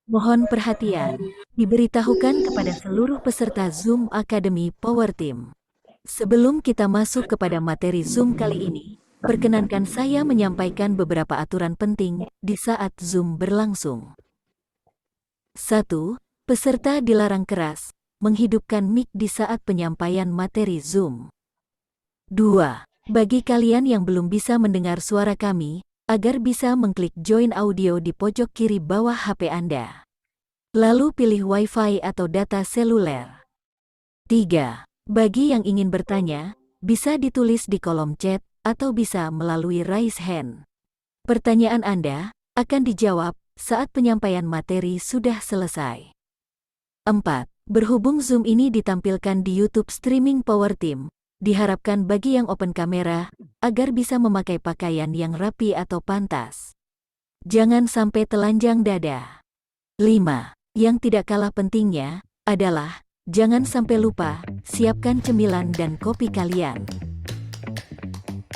Mohon perhatian, diberitahukan kepada seluruh peserta Zoom Academy Power Team. Sebelum kita masuk kepada materi Zoom kali ini, perkenankan saya menyampaikan beberapa aturan penting di saat Zoom berlangsung. 1. Peserta dilarang keras menghidupkan mic di saat penyampaian materi Zoom. 2. Bagi kalian yang belum bisa mendengar suara kami, agar bisa mengklik join audio di pojok kiri bawah HP Anda. Lalu pilih Wi-Fi atau data seluler. 3. Bagi yang ingin bertanya, bisa ditulis di kolom chat atau bisa melalui raise hand. Pertanyaan Anda akan dijawab saat penyampaian materi sudah selesai. 4. Berhubung Zoom ini ditampilkan di YouTube streaming Power Team, diharapkan bagi yang open kamera, agar bisa memakai pakaian yang rapi atau pantas. Jangan sampai telanjang dada. 5. Yang tidak kalah pentingnya, adalah, jangan sampai lupa, siapkan cemilan dan kopi kalian.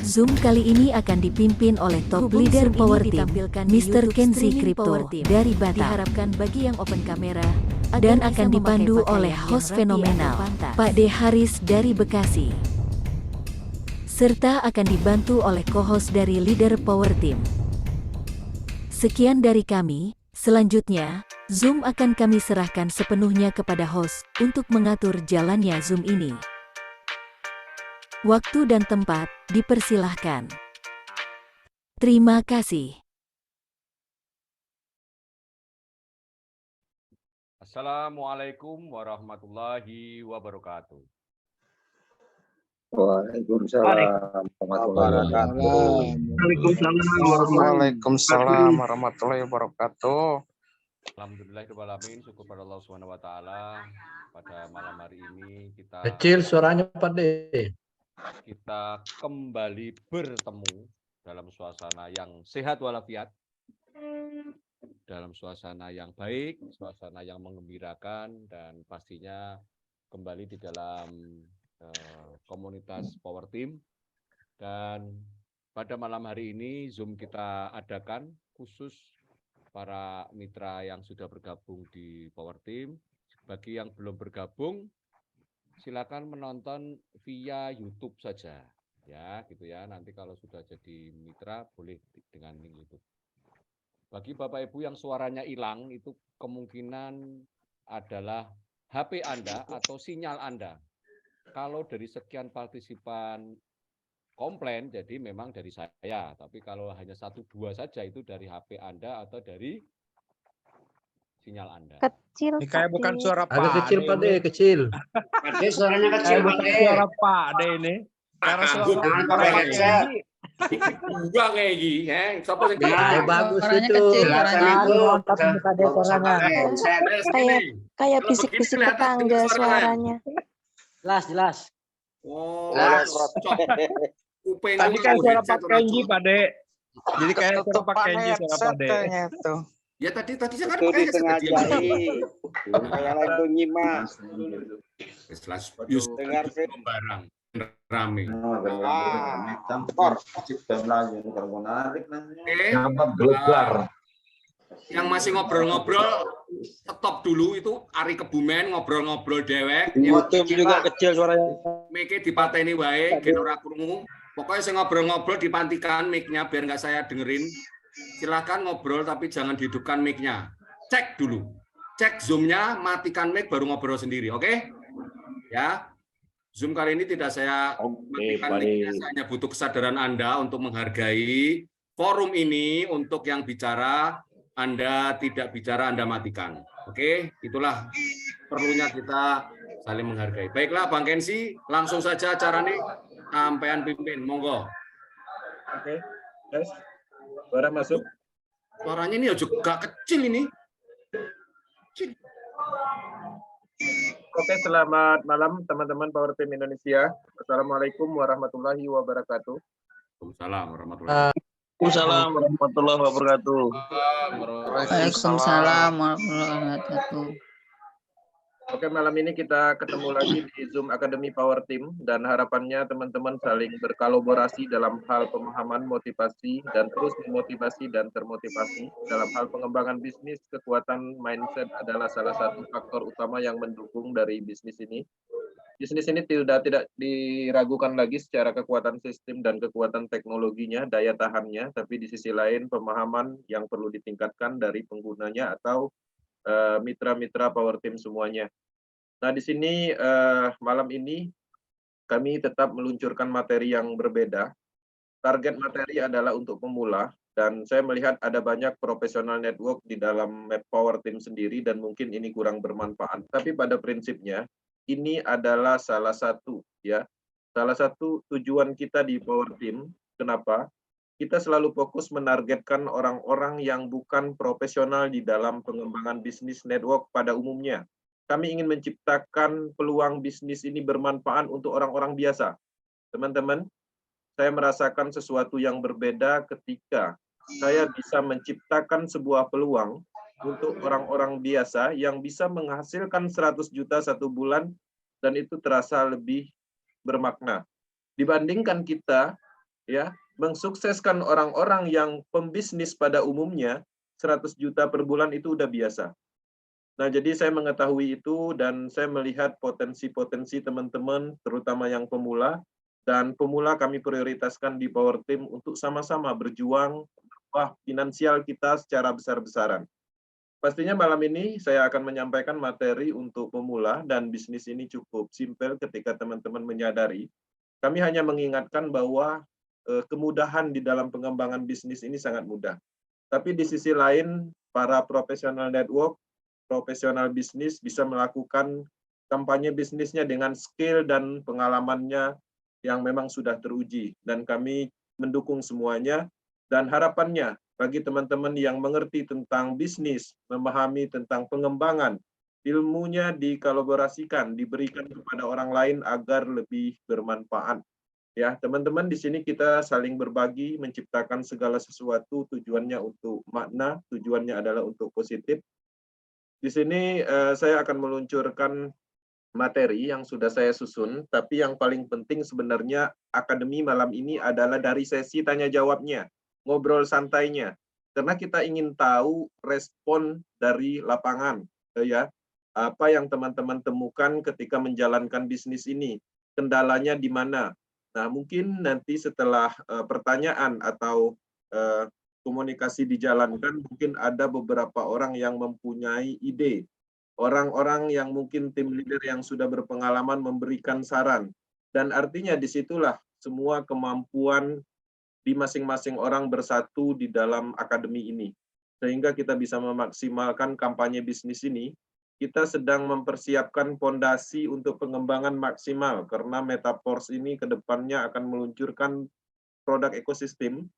Zoom kali ini akan dipimpin oleh top leader Power Team, Mr. Kenzi Crypto dari Batam. Diharapkan bagi yang open kamera, dan akan dipandu oleh host fenomenal, Pak D. Haris dari Bekasi. Serta akan dibantu oleh co-host dari leader Power Team. Sekian dari kami, selanjutnya, Zoom akan kami serahkan sepenuhnya kepada host untuk mengatur jalannya Zoom ini. Waktu dan tempat dipersilahkan. Terima kasih. Assalamualaikum warahmatullahi wabarakatuh. Waalaikumsalam warahmatullahi wabarakatuh. Waalaikumsalam warahmatullahi wabarakatuh. Alhamdulillahirobbilalamin, syukur pada Allah Subhanahu wa taala. Pada malam hari ini Kecil suaranya Pak D. Kita kembali bertemu dalam suasana yang sehat walafiat, dalam suasana yang baik, suasana yang menggembirakan, dan pastinya kembali di dalam komunitas Power Team. Dan pada malam hari ini Zoom kita adakan khusus para mitra yang sudah bergabung di Power Team. Bagi yang belum bergabung, silakan menonton via YouTube saja, ya, gitu ya. Nanti kalau sudah jadi mitra boleh dengan link YouTube. Bagi Bapak Ibu yang suaranya hilang, itu kemungkinan adalah HP Anda atau sinyal Anda. Kalau dari sekian partisipan komplain, jadi memang dari saya. Tapi kalau hanya 1-2 saja itu dari HP Anda atau dari sinyal Anda. Kecil. Ini kayak bukan suara Pak. Agak kecil Pak D, kecil. Pak D suaranya kecil, Pak D. Suara Pak D ini. Karena suara Jangan pakai headset. Gua kayak gini, siapa sih? Bagus Suaranya itu. kecil, Kayak bisik-bisik tetangga suaranya. jelas. Oh, Tadi kan suara Pak Kenji, Pak D. Jadi kayak suara Pak Kenji, suara Pak D. Ya tadi saya kan pakai headset. Kayak lagu nyimak. Dengar barang rame. Yang masih ngobrol-ngobrol stop dulu, itu Ari Kebumen ngobrol-ngobrol dewek. YouTube juga kecil suaranya. Mic-nya dipateni wae, gen ora krungu. Pokoknya saya ngobrol-ngobrol dipantikan mic-nya biar nggak saya dengerin. Silakan ngobrol tapi jangan dihidupkan mic-nya. Cek dulu. Cek Zoom-nya, matikan mic baru ngobrol sendiri, oke? Ya. Zoom kali ini tidak saya matikan mic-nya, saya hanya butuh kesadaran Anda untuk menghargai forum ini. Untuk yang bicara, Anda tidak bicara, Anda matikan. Oke, itulah perlunya kita saling menghargai. Baiklah, Bang Kenzi, langsung saja acara ini. Sampean pimpin, monggo. Oke, guys. Suara masuk. Suaranya ini juga kecil ini. Kecil. Oke, selamat malam teman-teman Power Team Indonesia. Assalamualaikum warahmatullahi wabarakatuh. Waalaikumsalam warahmatullahi Waalaikumsalam warahmatullahi wabarakatuh. Waalaikumsalam warahmatullahi wabarakatuh. Oke, malam ini kita ketemu lagi di Zoom Academy Power Team dan harapannya teman-teman saling berkolaborasi dalam hal pemahaman motivasi dan terus memotivasi dan termotivasi. Dalam hal pengembangan bisnis, kekuatan mindset adalah salah satu faktor utama yang mendukung dari bisnis ini. Bisnis ini tidak diragukan lagi secara kekuatan sistem dan kekuatan teknologinya, daya tahannya, tapi di sisi lain pemahaman yang perlu ditingkatkan dari penggunanya atau mitra-mitra Power Team semuanya. Nah, di sini malam ini kami tetap meluncurkan materi yang berbeda. Target materi adalah untuk pemula, dan saya melihat ada banyak profesional network di dalam Map Power Team sendiri dan mungkin ini kurang bermanfaat. Tapi pada prinsipnya ini adalah salah satu tujuan kita di Power Team. Kenapa? Kita selalu fokus menargetkan orang-orang yang bukan profesional di dalam pengembangan bisnis network pada umumnya. Kami ingin menciptakan peluang bisnis ini bermanfaat untuk orang-orang biasa. Teman-teman, saya merasakan sesuatu yang berbeda ketika saya bisa menciptakan sebuah peluang untuk orang-orang biasa yang bisa menghasilkan 100 juta satu bulan dan itu terasa lebih bermakna. Dibandingkan kita mensukseskan orang-orang yang pembisnis pada umumnya, 100 juta per bulan itu udah biasa. Nah, jadi saya mengetahui itu dan saya melihat potensi-potensi teman-teman, terutama yang pemula, dan pemula kami prioritaskan di Power Team untuk sama-sama berjuang finansial kita secara besar-besaran. Pastinya malam ini saya akan menyampaikan materi untuk pemula dan bisnis ini cukup simpel ketika teman-teman menyadari. Kami hanya mengingatkan bahwa kemudahan di dalam pengembangan bisnis ini sangat mudah. Tapi di sisi lain, para profesional network, profesional bisnis bisa melakukan kampanye bisnisnya dengan skill dan pengalamannya yang memang sudah teruji. Dan kami mendukung semuanya. Dan harapannya bagi teman-teman yang mengerti tentang bisnis, memahami tentang pengembangan, ilmunya dikolaborasikan, diberikan kepada orang lain agar lebih bermanfaat. Ya, teman-teman, di sini kita saling berbagi, menciptakan segala sesuatu tujuannya untuk makna, tujuannya adalah untuk positif. Di sini saya akan meluncurkan materi yang sudah saya susun, tapi yang paling penting sebenarnya akademi malam ini adalah dari sesi tanya jawabnya, ngobrol santainya. Karena kita ingin tahu respon dari lapangan, apa yang teman-teman temukan ketika menjalankan bisnis ini, kendalanya di mana. Nah, mungkin nanti setelah pertanyaan atau komunikasi dijalankan, mungkin ada beberapa orang yang mempunyai ide. Orang-orang yang mungkin tim leader yang sudah berpengalaman memberikan saran. Dan artinya disitulah semua kemampuan di masing-masing orang bersatu di dalam akademi ini. Sehingga kita bisa memaksimalkan kampanye bisnis ini. Kita sedang mempersiapkan fondasi untuk pengembangan maksimal, karena Metaforce ini ke depannya akan meluncurkan produk ekosistem.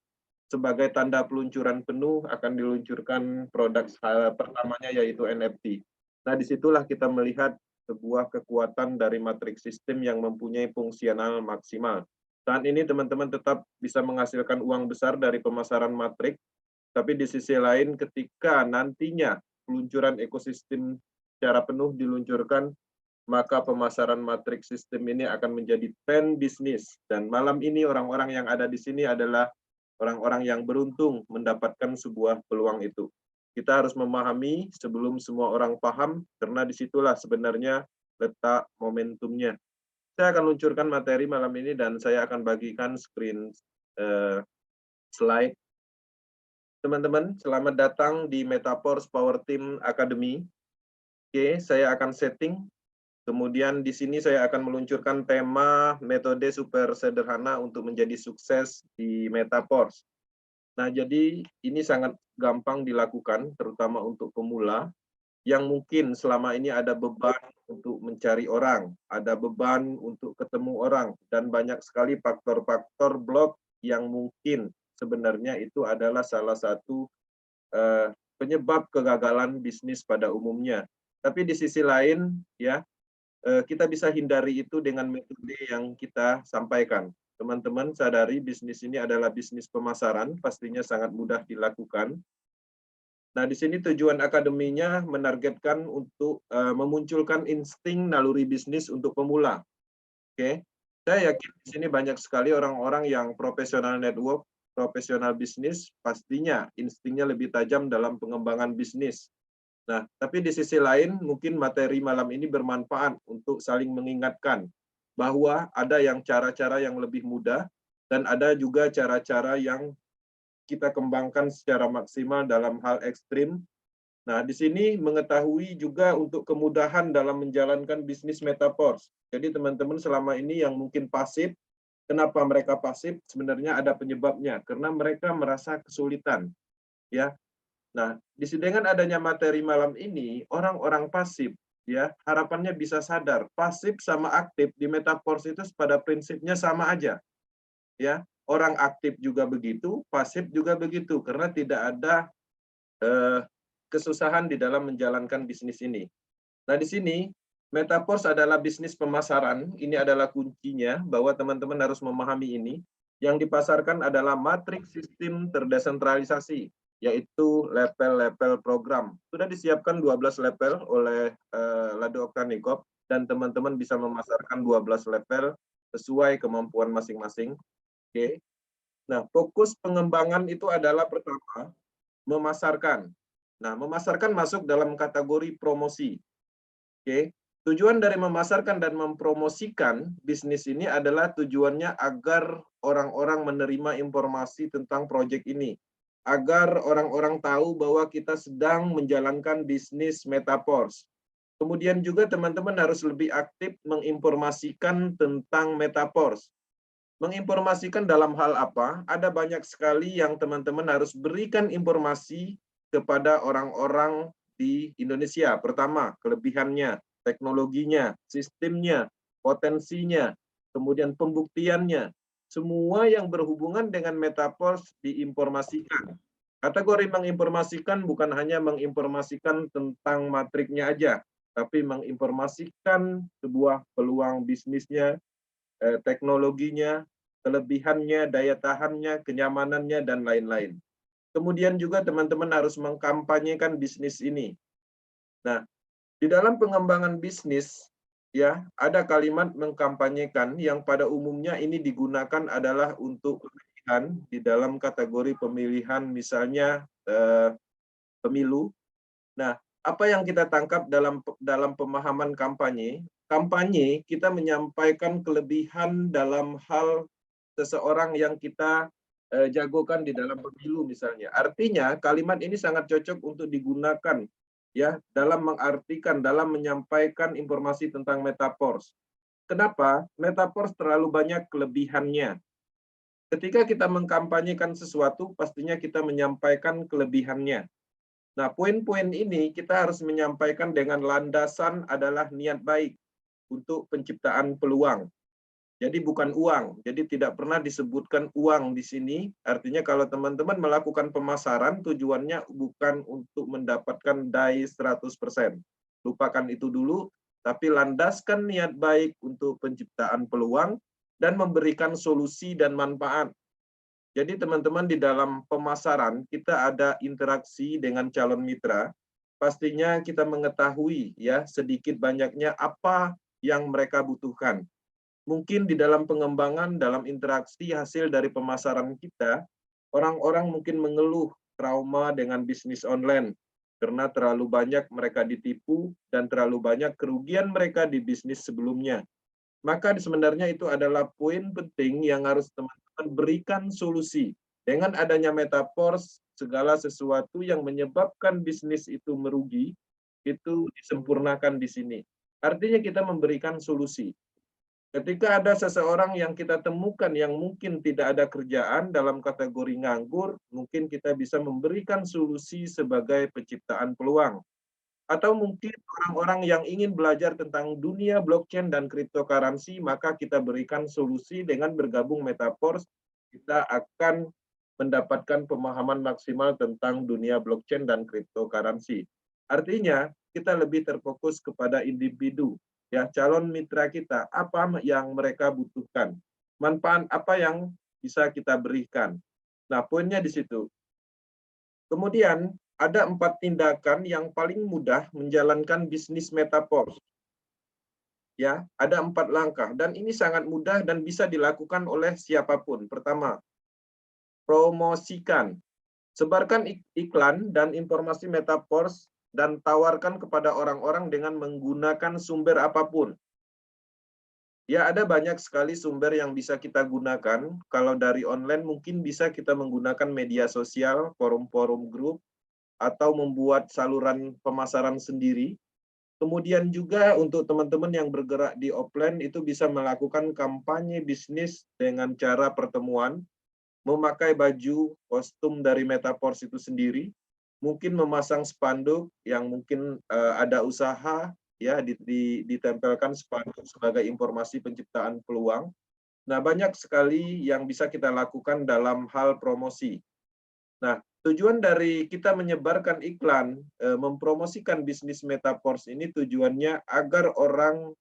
Sebagai tanda peluncuran penuh akan diluncurkan produk pertamanya yaitu NFT. Nah, disitulah kita melihat sebuah kekuatan dari matriks sistem yang mempunyai fungsional maksimal. Saat ini teman-teman tetap bisa menghasilkan uang besar dari pemasaran matrik, tapi di sisi lain ketika nantinya peluncuran ekosistem secara penuh diluncurkan, maka pemasaran matriks sistem ini akan menjadi trend bisnis. Dan malam ini orang-orang yang ada di sini adalah orang-orang yang beruntung mendapatkan sebuah peluang itu. Kita harus memahami sebelum semua orang paham, karena disitulah sebenarnya letak momentumnya. Saya akan luncurkan materi malam ini dan saya akan bagikan screen slide. Teman-teman, selamat datang di Metaforce Power Team Academy. Oke, saya akan setting. Kemudian di sini saya akan meluncurkan tema metode super sederhana untuk menjadi sukses di Metaforce. Nah, jadi ini sangat gampang dilakukan, terutama untuk pemula yang mungkin selama ini ada beban untuk mencari orang, ada beban untuk ketemu orang, dan banyak sekali faktor-faktor blok yang mungkin sebenarnya itu adalah salah satu penyebab kegagalan bisnis pada umumnya. Tapi di sisi lain, kita bisa hindari itu dengan metode yang kita sampaikan. Teman-teman sadari bisnis ini adalah bisnis pemasaran, pastinya sangat mudah dilakukan. Nah, di sini tujuan akademinya menargetkan untuk memunculkan insting naluri bisnis untuk pemula. Oke, saya yakin di sini banyak sekali orang-orang yang profesional network, profesional bisnis, pastinya instingnya lebih tajam dalam pengembangan bisnis. Nah, tapi di sisi lain mungkin materi malam ini bermanfaat untuk saling mengingatkan bahwa ada yang cara-cara yang lebih mudah dan ada juga cara-cara yang kita kembangkan secara maksimal dalam hal ekstrim. Nah, di sini mengetahui juga untuk kemudahan dalam menjalankan bisnis metaverse. Jadi teman-teman selama ini yang mungkin pasif, kenapa mereka pasif? Sebenarnya ada penyebabnya, karena mereka merasa kesulitan. Ya, nah, dengan adanya materi malam ini, orang-orang pasif, ya harapannya bisa sadar, pasif sama aktif di metaverse itu pada prinsipnya sama aja. Ya, orang aktif juga begitu, pasif juga begitu, karena tidak ada kesusahan di dalam menjalankan bisnis ini. Nah, di sini metaverse adalah bisnis pemasaran. Ini adalah kuncinya bahwa teman-teman harus memahami ini. Yang dipasarkan adalah matriks sistem terdesentralisasi, yaitu level-level program. Sudah disiapkan 12 level oleh Lado Oktanikov dan teman-teman bisa memasarkan 12 level sesuai kemampuan masing-masing. Oke. Nah, fokus pengembangan itu adalah pertama memasarkan. Nah, memasarkan masuk dalam kategori promosi. Oke. Tujuan dari memasarkan dan mempromosikan bisnis ini adalah tujuannya agar orang-orang menerima informasi tentang proyek ini. Agar orang-orang tahu bahwa kita sedang menjalankan bisnis metaverse. Kemudian juga teman-teman harus lebih aktif menginformasikan tentang metaverse. Menginformasikan dalam hal apa? Ada banyak sekali yang teman-teman harus berikan informasi kepada orang-orang di Indonesia. Pertama, kelebihannya, teknologinya, sistemnya, potensinya, kemudian pembuktiannya. Semua yang berhubungan dengan metaverse diinformasikan. Kategori menginformasikan bukan hanya menginformasikan tentang matriknya aja, tapi menginformasikan sebuah peluang bisnisnya, teknologinya, kelebihannya, daya tahannya, kenyamanannya, dan lain-lain. Kemudian juga teman-teman harus mengkampanyekan bisnis ini. Nah, di dalam pengembangan bisnis, ya ada kalimat mengkampanyekan yang pada umumnya ini digunakan adalah untuk pemilihan di dalam kategori pemilihan misalnya pemilu. Nah, apa yang kita tangkap dalam pemahaman kampanye? Kampanye kita menyampaikan kelebihan dalam hal seseorang yang kita jagokan di dalam pemilu misalnya. Artinya kalimat ini sangat cocok untuk digunakan ya dalam mengartikan, dalam menyampaikan informasi tentang metaverse. Kenapa? Metaverse terlalu banyak kelebihannya. Ketika kita mengkampanyekan sesuatu, pastinya kita menyampaikan kelebihannya. Nah, poin-poin ini kita harus menyampaikan dengan landasan adalah niat baik untuk penciptaan peluang. Jadi bukan uang. Jadi tidak pernah disebutkan uang di sini. Artinya kalau teman-teman melakukan pemasaran, tujuannya bukan untuk mendapatkan DAI 100%. Lupakan itu dulu, tapi landaskan niat baik untuk penciptaan peluang dan memberikan solusi dan manfaat. Jadi teman-teman di dalam pemasaran kita ada interaksi dengan calon mitra. Pastinya kita mengetahui ya sedikit banyaknya apa yang mereka butuhkan. Mungkin di dalam pengembangan, dalam interaksi hasil dari pemasaran kita, orang-orang mungkin mengeluh trauma dengan bisnis online karena terlalu banyak mereka ditipu dan terlalu banyak kerugian mereka di bisnis sebelumnya. Maka sebenarnya itu adalah poin penting yang harus teman-teman berikan solusi. Dengan adanya metaverse, segala sesuatu yang menyebabkan bisnis itu merugi, itu disempurnakan di sini. Artinya kita memberikan solusi. Ketika ada seseorang yang kita temukan yang mungkin tidak ada kerjaan dalam kategori nganggur, mungkin kita bisa memberikan solusi sebagai penciptaan peluang. Atau mungkin orang-orang yang ingin belajar tentang dunia blockchain dan cryptocurrency, maka kita berikan solusi dengan bergabung metaverse, kita akan mendapatkan pemahaman maksimal tentang dunia blockchain dan cryptocurrency. Artinya, kita lebih terfokus kepada individu. Ya, calon mitra kita, apa yang mereka butuhkan, manfaat apa yang bisa kita berikan. Nah, poinnya di situ. Kemudian ada 4 tindakan yang paling mudah menjalankan bisnis Metaverse. Ya, ada 4 langkah dan ini sangat mudah dan bisa dilakukan oleh siapapun. Pertama, promosikan. Sebarkan iklan dan informasi Metaverse dan tawarkan kepada orang-orang dengan menggunakan sumber apapun. Ya, ada banyak sekali sumber yang bisa kita gunakan. Kalau dari online mungkin bisa kita menggunakan media sosial, forum-forum grup, atau membuat saluran pemasaran sendiri. Kemudian juga untuk teman-teman yang bergerak di offline itu bisa melakukan kampanye bisnis dengan cara pertemuan, memakai baju kostum dari Metaverse itu sendiri, mungkin memasang spanduk yang mungkin ada usaha ya ditempelkan spanduk sebagai informasi penciptaan peluang. Nah, banyak sekali yang bisa kita lakukan dalam hal promosi. Nah, tujuan dari kita menyebarkan iklan, mempromosikan bisnis Metaverse ini tujuannya agar orang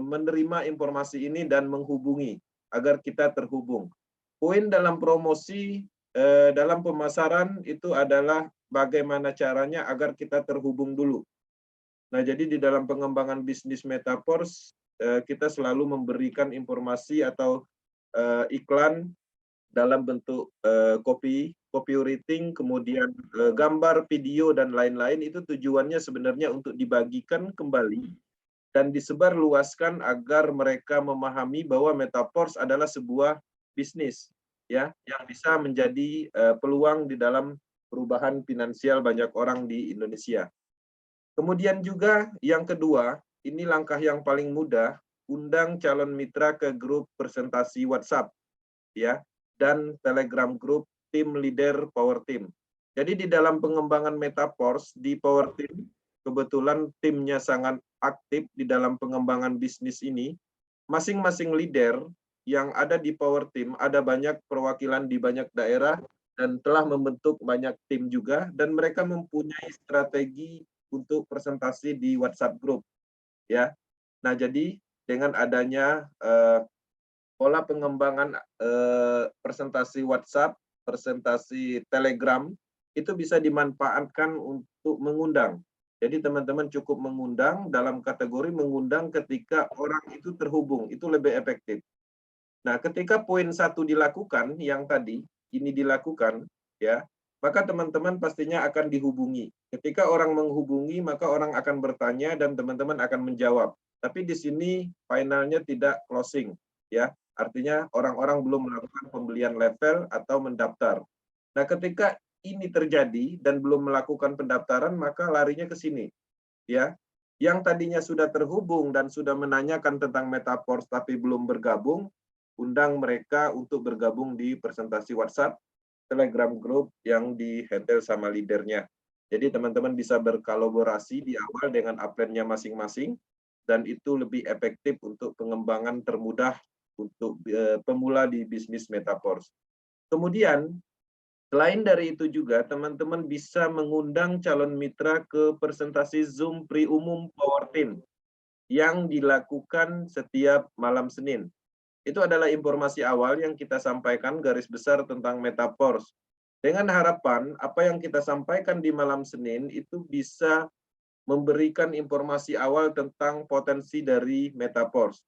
menerima informasi ini dan menghubungi, agar kita terhubung. Poin dalam promosi, dalam pemasaran itu adalah bagaimana caranya agar kita terhubung dulu. Nah, jadi di dalam pengembangan bisnis Metaverse, kita selalu memberikan informasi atau iklan dalam bentuk copywriting, kemudian gambar, video, dan lain-lain, itu tujuannya sebenarnya untuk dibagikan kembali dan disebarluaskan agar mereka memahami bahwa Metaverse adalah sebuah bisnis ya yang bisa menjadi peluang di dalam perubahan finansial banyak orang di Indonesia. Kemudian juga yang kedua, ini langkah yang paling mudah, undang calon mitra ke grup presentasi WhatsApp ya dan Telegram grup tim leader Power Team. Jadi di dalam pengembangan Metaverse di Power Team, kebetulan timnya sangat aktif di dalam pengembangan bisnis ini. Masing-masing leader yang ada di Power Team ada banyak perwakilan di banyak daerah dan telah membentuk banyak tim juga dan mereka mempunyai strategi untuk presentasi di WhatsApp group ya. Nah, jadi dengan adanya pola pengembangan presentasi WhatsApp, presentasi Telegram, itu bisa dimanfaatkan untuk mengundang. Jadi teman-teman cukup mengundang dalam kategori mengundang ketika orang itu terhubung, itu lebih efektif. Nah, ketika poin 1 dilakukan, yang tadi, ini dilakukan, ya, maka teman-teman pastinya akan dihubungi. Ketika orang menghubungi, maka orang akan bertanya dan teman-teman akan menjawab. Tapi di sini finalnya tidak closing, ya. Artinya orang-orang belum melakukan pembelian level atau mendaftar. Nah, ketika ini terjadi dan belum melakukan pendaftaran, maka larinya ke sini. Ya, yang tadinya sudah terhubung dan sudah menanyakan tentang Metaverse tapi belum bergabung, undang mereka untuk bergabung di presentasi WhatsApp, Telegram group yang di-handle sama leadernya. Jadi teman-teman bisa berkolaborasi di awal dengan upline-nya masing-masing, dan itu lebih efektif untuk pengembangan termudah untuk pemula di bisnis Metaverse. Kemudian, selain dari itu juga, teman-teman bisa mengundang calon mitra ke presentasi Zoom pre-umum Power Team yang dilakukan setiap malam Senin. Itu adalah informasi awal yang kita sampaikan garis besar tentang Metaverse. Dengan harapan, apa yang kita sampaikan di malam Senin itu bisa memberikan informasi awal tentang potensi dari Metaverse.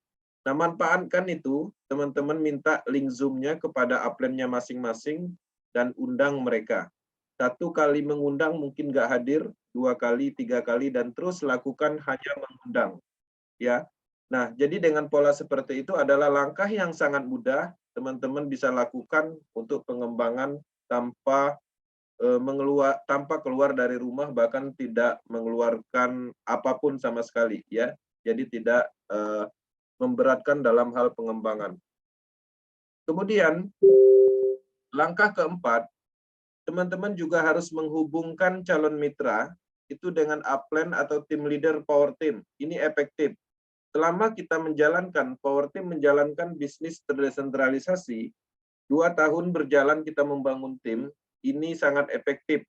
Nah, manfaatkan itu, teman-teman minta link Zoom-nya kepada upline-nya masing-masing dan undang mereka. 1 kali mengundang mungkin nggak hadir, 2 kali, 3 kali, dan terus lakukan hanya mengundang. Ya. Nah, jadi dengan pola seperti itu adalah langkah yang sangat mudah teman-teman bisa lakukan untuk pengembangan tanpa keluar dari rumah, bahkan tidak mengeluarkan apapun sama sekali ya. Jadi tidak memberatkan dalam hal pengembangan. Kemudian langkah keempat, teman-teman juga harus menghubungkan calon mitra itu dengan upline atau tim leader Power Team. Ini efektif. Selama kita menjalankan, Power Team menjalankan bisnis terdesentralisasi, 2 tahun berjalan kita membangun tim, ini sangat efektif.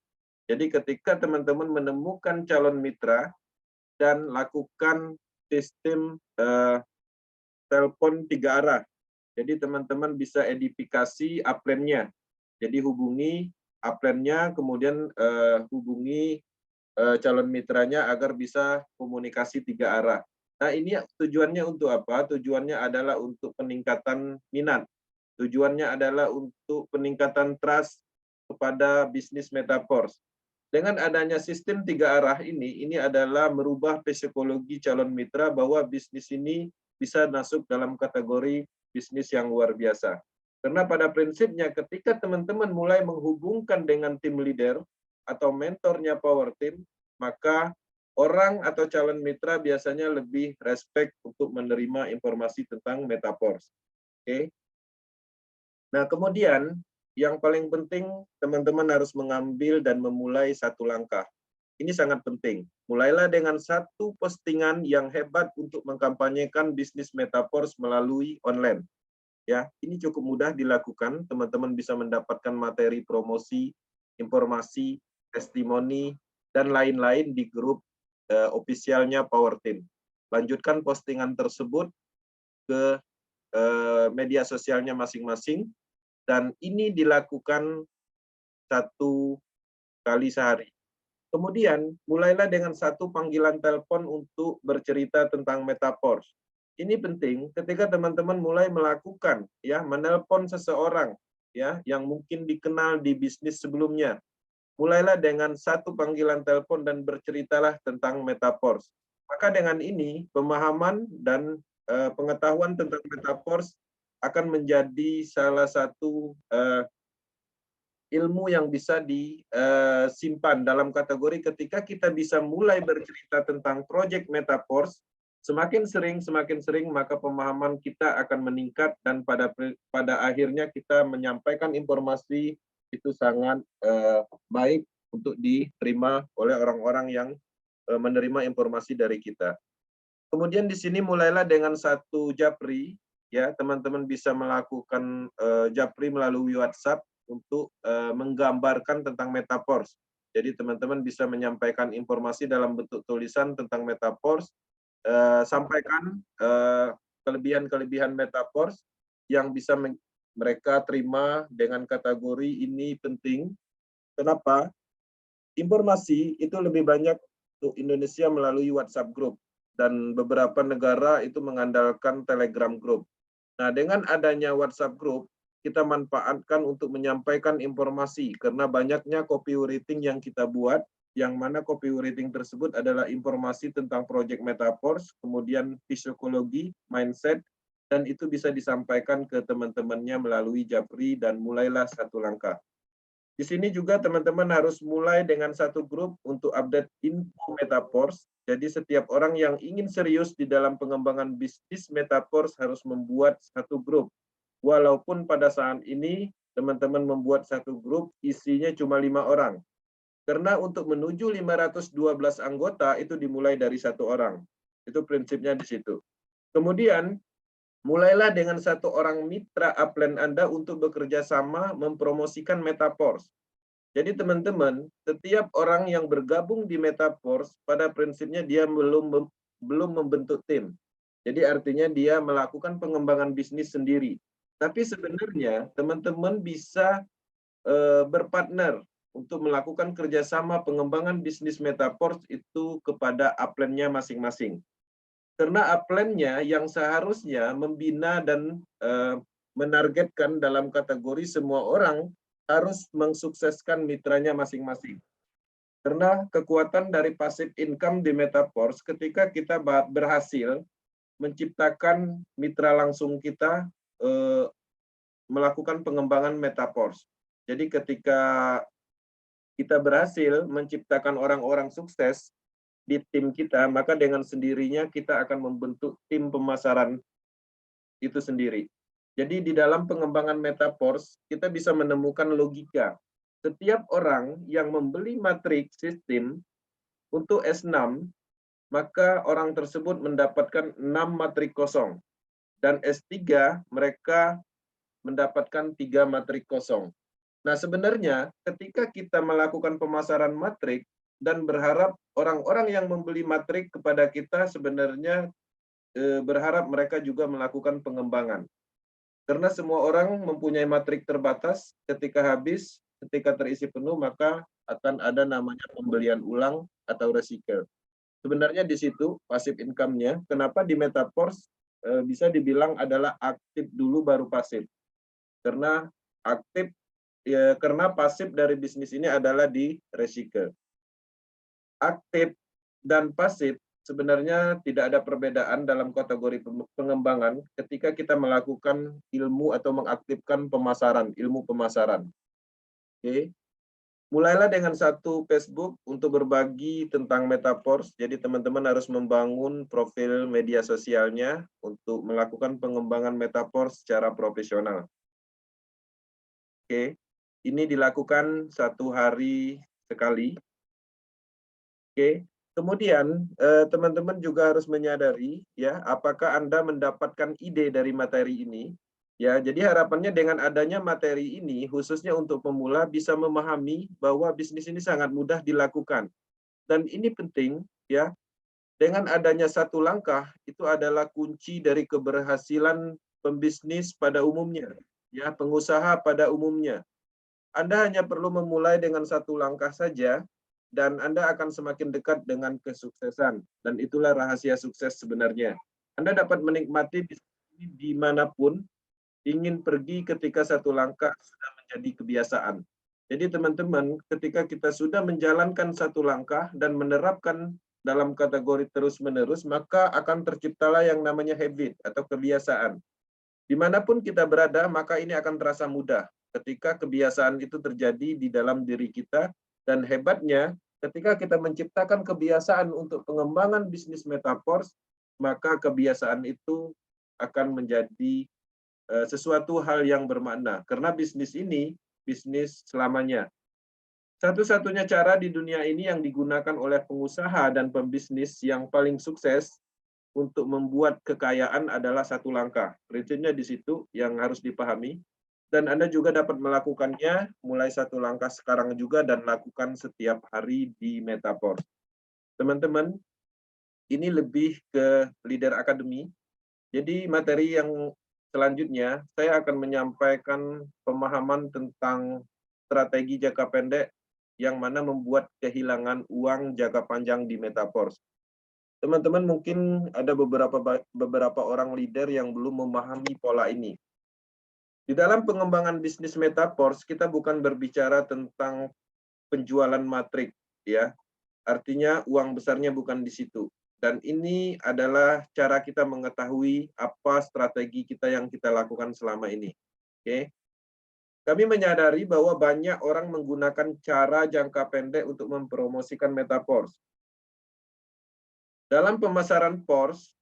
Jadi ketika teman-teman menemukan calon mitra dan lakukan sistem telepon 3 arah. Jadi teman-teman bisa edifikasi upline-nya. Jadi hubungi upline-nya, kemudian hubungi calon mitranya agar bisa komunikasi 3 arah. Nah, ini tujuannya untuk apa? Tujuannya adalah untuk peningkatan minat. Tujuannya adalah untuk peningkatan trust kepada bisnis Metaverse. Dengan adanya sistem 3 arah ini adalah merubah psikologi calon mitra bahwa bisnis ini bisa masuk dalam kategori bisnis yang luar biasa. Karena pada prinsipnya ketika teman-teman mulai menghubungkan dengan tim leader atau mentornya Power Team, maka orang atau calon mitra biasanya lebih respect untuk menerima informasi tentang Metaverse. Oke. Nah, kemudian yang paling penting teman-teman harus mengambil dan memulai satu langkah. Ini sangat penting. Mulailah dengan satu postingan yang hebat untuk mengkampanyekan bisnis Metaverse melalui online. Ya, ini cukup mudah dilakukan. Teman-teman bisa mendapatkan materi promosi, informasi, testimoni, dan lain-lain di grup ofisialnya Power Team. Lanjutkan postingan tersebut ke media sosialnya masing-masing. Dan ini dilakukan 1 kali sehari. Kemudian, mulailah dengan 1 panggilan telepon untuk bercerita tentang Metaverse. Ini penting ketika teman-teman mulai melakukan, ya, menelpon seseorang, ya, yang mungkin dikenal di bisnis sebelumnya. Mulailah dengan 1 panggilan telepon dan berceritalah tentang Metaverse. Maka dengan ini, pemahaman dan pengetahuan tentang Metaverse akan menjadi salah satu ilmu yang bisa disimpan dalam kategori ketika kita bisa mulai bercerita tentang project Metaverse, semakin sering maka pemahaman kita akan meningkat dan pada akhirnya kita menyampaikan informasi itu sangat baik untuk diterima oleh orang-orang yang menerima informasi dari kita. Kemudian di sini mulailah dengan 1 japri. Ya, teman-teman bisa melakukan japri melalui WhatsApp untuk menggambarkan tentang Metaverse. Jadi teman-teman bisa menyampaikan informasi dalam bentuk tulisan tentang Metaverse, sampaikan kelebihan-kelebihan Metaverse yang bisa mereka terima dengan kategori ini penting. Kenapa? Informasi itu lebih banyak untuk Indonesia melalui WhatsApp Group dan beberapa negara itu mengandalkan Telegram Group. Nah, dengan adanya WhatsApp Group, kita manfaatkan untuk menyampaikan informasi karena banyaknya copywriting yang kita buat, yang mana copywriting tersebut adalah informasi tentang project Metaverse, kemudian psikologi, mindset, dan itu bisa disampaikan ke teman-temannya melalui japri dan mulailah 1 langkah. Di sini juga teman-teman harus mulai dengan 1 grup untuk update info Metaverse. Jadi setiap orang yang ingin serius di dalam pengembangan bisnis Metaverse harus membuat 1 grup. Walaupun pada saat ini teman-teman membuat 1 grup isinya cuma 5 orang. Karena untuk menuju 512 anggota itu dimulai dari 1 orang. Itu prinsipnya di situ. Kemudian mulailah dengan 1 orang mitra upline Anda untuk bekerja sama mempromosikan Metaverse. Jadi teman-teman, setiap orang yang bergabung di Metaverse pada prinsipnya dia belum membentuk tim. Jadi artinya dia melakukan pengembangan bisnis sendiri. Tapi sebenarnya teman-teman bisa berpartner untuk melakukan kerjasama pengembangan bisnis Metaverse itu kepada upline-nya masing-masing. Karena upline-nya yang seharusnya membina dan menargetkan dalam kategori semua orang harus mensukseskan mitranya masing-masing. Karena kekuatan dari passive income di Metaverse ketika kita berhasil menciptakan mitra langsung kita melakukan pengembangan Metaverse. Jadi ketika kita berhasil menciptakan orang-orang sukses di tim kita, maka dengan sendirinya kita akan membentuk tim pemasaran itu sendiri. Jadi di dalam pengembangan Metaverse, kita bisa menemukan logika. Setiap orang yang membeli matriks sistem untuk S6, maka orang tersebut mendapatkan 6 matrik kosong. Dan S3 mereka mendapatkan 3 matrik kosong. Nah sebenarnya ketika kita melakukan pemasaran matrik dan berharap orang-orang yang membeli matrik kepada kita sebenarnya berharap mereka juga melakukan pengembangan. Karena semua orang mempunyai matrik terbatas, ketika habis ketika terisi penuh maka akan ada namanya pembelian ulang atau recycle. Sebenarnya di situ passive income-nya, kenapa di Metaverse bisa dibilang adalah aktif dulu baru pasif. Karena aktif ya, karena pasif dari bisnis ini adalah di recycle. Aktif dan pasif sebenarnya tidak ada perbedaan dalam kategori pengembangan ketika kita melakukan ilmu atau mengaktifkan pemasaran, ilmu pemasaran. Oke. Mulailah dengan satu Facebook untuk berbagi tentang Metaverse. Jadi teman-teman harus membangun profil media sosialnya untuk melakukan pengembangan Metaverse secara profesional. Oke. Ini dilakukan 1 hari sekali. Oke. Kemudian teman-teman juga harus menyadari ya apakah Anda mendapatkan ide dari materi ini. Ya, jadi harapannya dengan adanya materi ini khususnya untuk pemula bisa memahami bahwa bisnis ini sangat mudah dilakukan. Dan ini penting ya. Dengan adanya satu langkah itu adalah kunci dari keberhasilan pembisnis pada umumnya, ya, pengusaha pada umumnya. Anda hanya perlu memulai dengan satu langkah saja dan Anda akan semakin dekat dengan kesuksesan. Dan itulah rahasia sukses sebenarnya. Anda dapat menikmati bisnis ini dimanapun, ingin pergi ketika satu langkah sudah menjadi kebiasaan. Jadi teman-teman, ketika kita sudah menjalankan satu langkah dan menerapkan dalam kategori terus-menerus, maka akan terciptalah yang namanya habit atau kebiasaan. Dimanapun kita berada, maka ini akan terasa mudah ketika kebiasaan itu terjadi di dalam diri kita. Dan hebatnya, ketika kita menciptakan kebiasaan untuk pengembangan bisnis Metaverse, maka kebiasaan itu akan menjadi sesuatu hal yang bermakna. Karena bisnis ini, bisnis selamanya. Satu-satunya cara di dunia ini yang digunakan oleh pengusaha dan pembisnis yang paling sukses untuk membuat kekayaan adalah satu langkah. Prinsipnya di situ yang harus dipahami. Dan Anda juga dapat melakukannya mulai satu langkah sekarang juga dan lakukan setiap hari di Metaverse. Teman-teman, ini lebih ke Leader Academy. Jadi materi yang selanjutnya, saya akan menyampaikan pemahaman tentang strategi jangka pendek yang mana membuat kehilangan uang jangka panjang di Metaverse. Teman-teman mungkin ada beberapa orang leader yang belum memahami pola ini. Di dalam pengembangan bisnis Metaverse, kita bukan berbicara tentang penjualan matrik, ya. Artinya uang besarnya bukan di situ. Dan ini adalah cara kita mengetahui apa strategi kita yang kita lakukan selama ini. Oke. Kami menyadari bahwa banyak orang menggunakan cara jangka pendek untuk mempromosikan Metaverse. Dalam pemasaran Porsche,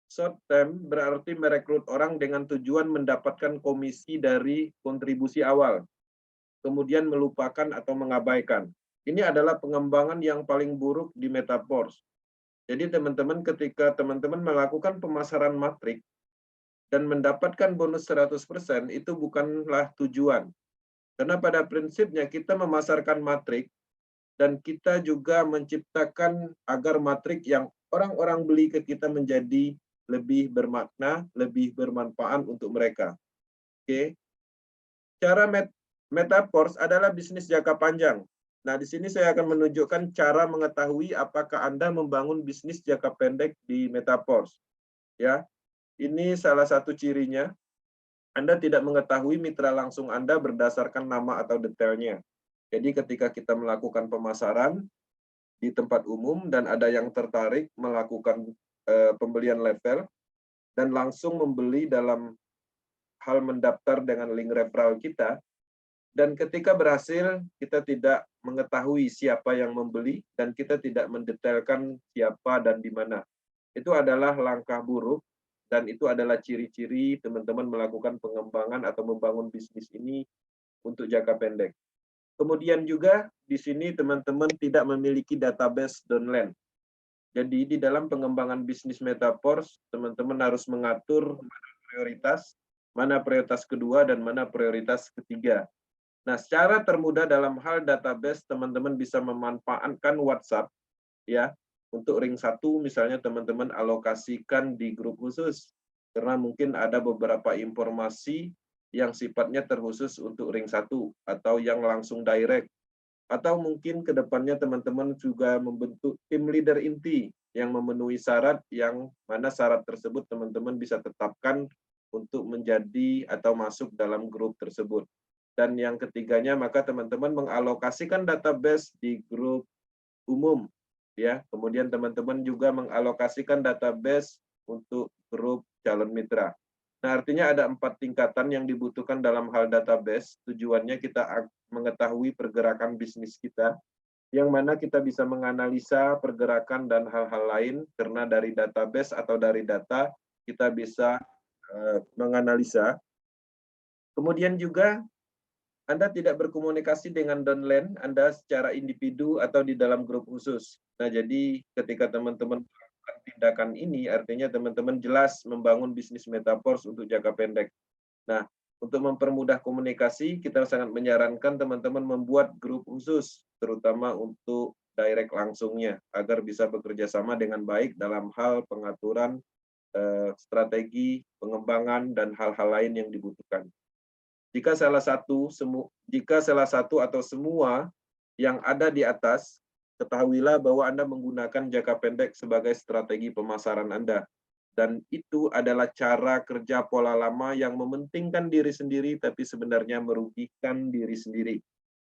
short term berarti merekrut orang dengan tujuan mendapatkan komisi dari kontribusi awal, kemudian melupakan atau mengabaikan. Ini adalah pengembangan yang paling buruk di Metaverse. Jadi teman-teman ketika teman-teman melakukan pemasaran matrik dan mendapatkan bonus 100% itu bukanlah tujuan. Karena pada prinsipnya kita memasarkan matrik dan kita juga menciptakan agar matrik yang orang-orang beli ke kita menjadi lebih bermakna, lebih bermanfaat untuk mereka. Oke. Cara Metaverse adalah bisnis jangka panjang. Nah, di sini saya akan menunjukkan cara mengetahui apakah Anda membangun bisnis jangka pendek di Metaverse. Ya, ini salah satu cirinya. Anda tidak mengetahui mitra langsung Anda berdasarkan nama atau detailnya. Jadi ketika kita melakukan pemasaran di tempat umum dan ada yang tertarik melakukan pembelian level dan langsung membeli dalam hal mendaftar dengan link referral kita, dan ketika berhasil, kita tidak mengetahui siapa yang membeli, dan kita tidak mendetailkan siapa dan di mana. Itu adalah langkah buruk, dan itu adalah ciri-ciri teman-teman melakukan pengembangan atau membangun bisnis ini untuk jangka pendek. Kemudian juga di sini teman-teman tidak memiliki database downline. Jadi di dalam pengembangan bisnis Metaverse, teman-teman harus mengatur mana prioritas kedua, dan mana prioritas ketiga. Nah, secara termudah dalam hal database, teman-teman bisa memanfaatkan WhatsApp, ya, untuk ring 1, misalnya teman-teman alokasikan di grup khusus, karena mungkin ada beberapa informasi yang sifatnya terkhusus untuk ring 1 atau yang langsung direct. Atau mungkin ke depannya teman-teman juga membentuk tim leader inti yang memenuhi syarat, yang mana syarat tersebut teman-teman bisa tetapkan untuk menjadi atau masuk dalam grup tersebut. Dan yang ketiganya, maka teman-teman mengalokasikan database di grup umum, ya. Kemudian teman-teman juga mengalokasikan database untuk grup calon mitra. Nah, artinya ada 4 tingkatan yang dibutuhkan dalam hal database. Tujuannya kita mengetahui pergerakan bisnis kita, yang mana kita bisa menganalisa pergerakan dan hal-hal lain, karena dari database atau dari data kita bisa menganalisa. Kemudian juga Anda tidak berkomunikasi dengan downline Anda secara individu atau di dalam grup khusus. Nah, jadi ketika teman-teman melakukan tindakan ini, artinya teman-teman jelas membangun bisnis metaverse untuk jangka pendek. Nah, untuk mempermudah komunikasi, kita sangat menyarankan teman-teman membuat grup khusus, terutama untuk direct langsungnya, agar bisa bekerja sama dengan baik dalam hal pengaturan strategi, pengembangan, dan hal-hal lain yang dibutuhkan. Jika salah satu atau semua yang ada di atas, ketahuilah bahwa Anda menggunakan jangka pendek sebagai strategi pemasaran Anda. Dan itu adalah cara kerja pola lama yang mementingkan diri sendiri, tapi sebenarnya merugikan diri sendiri.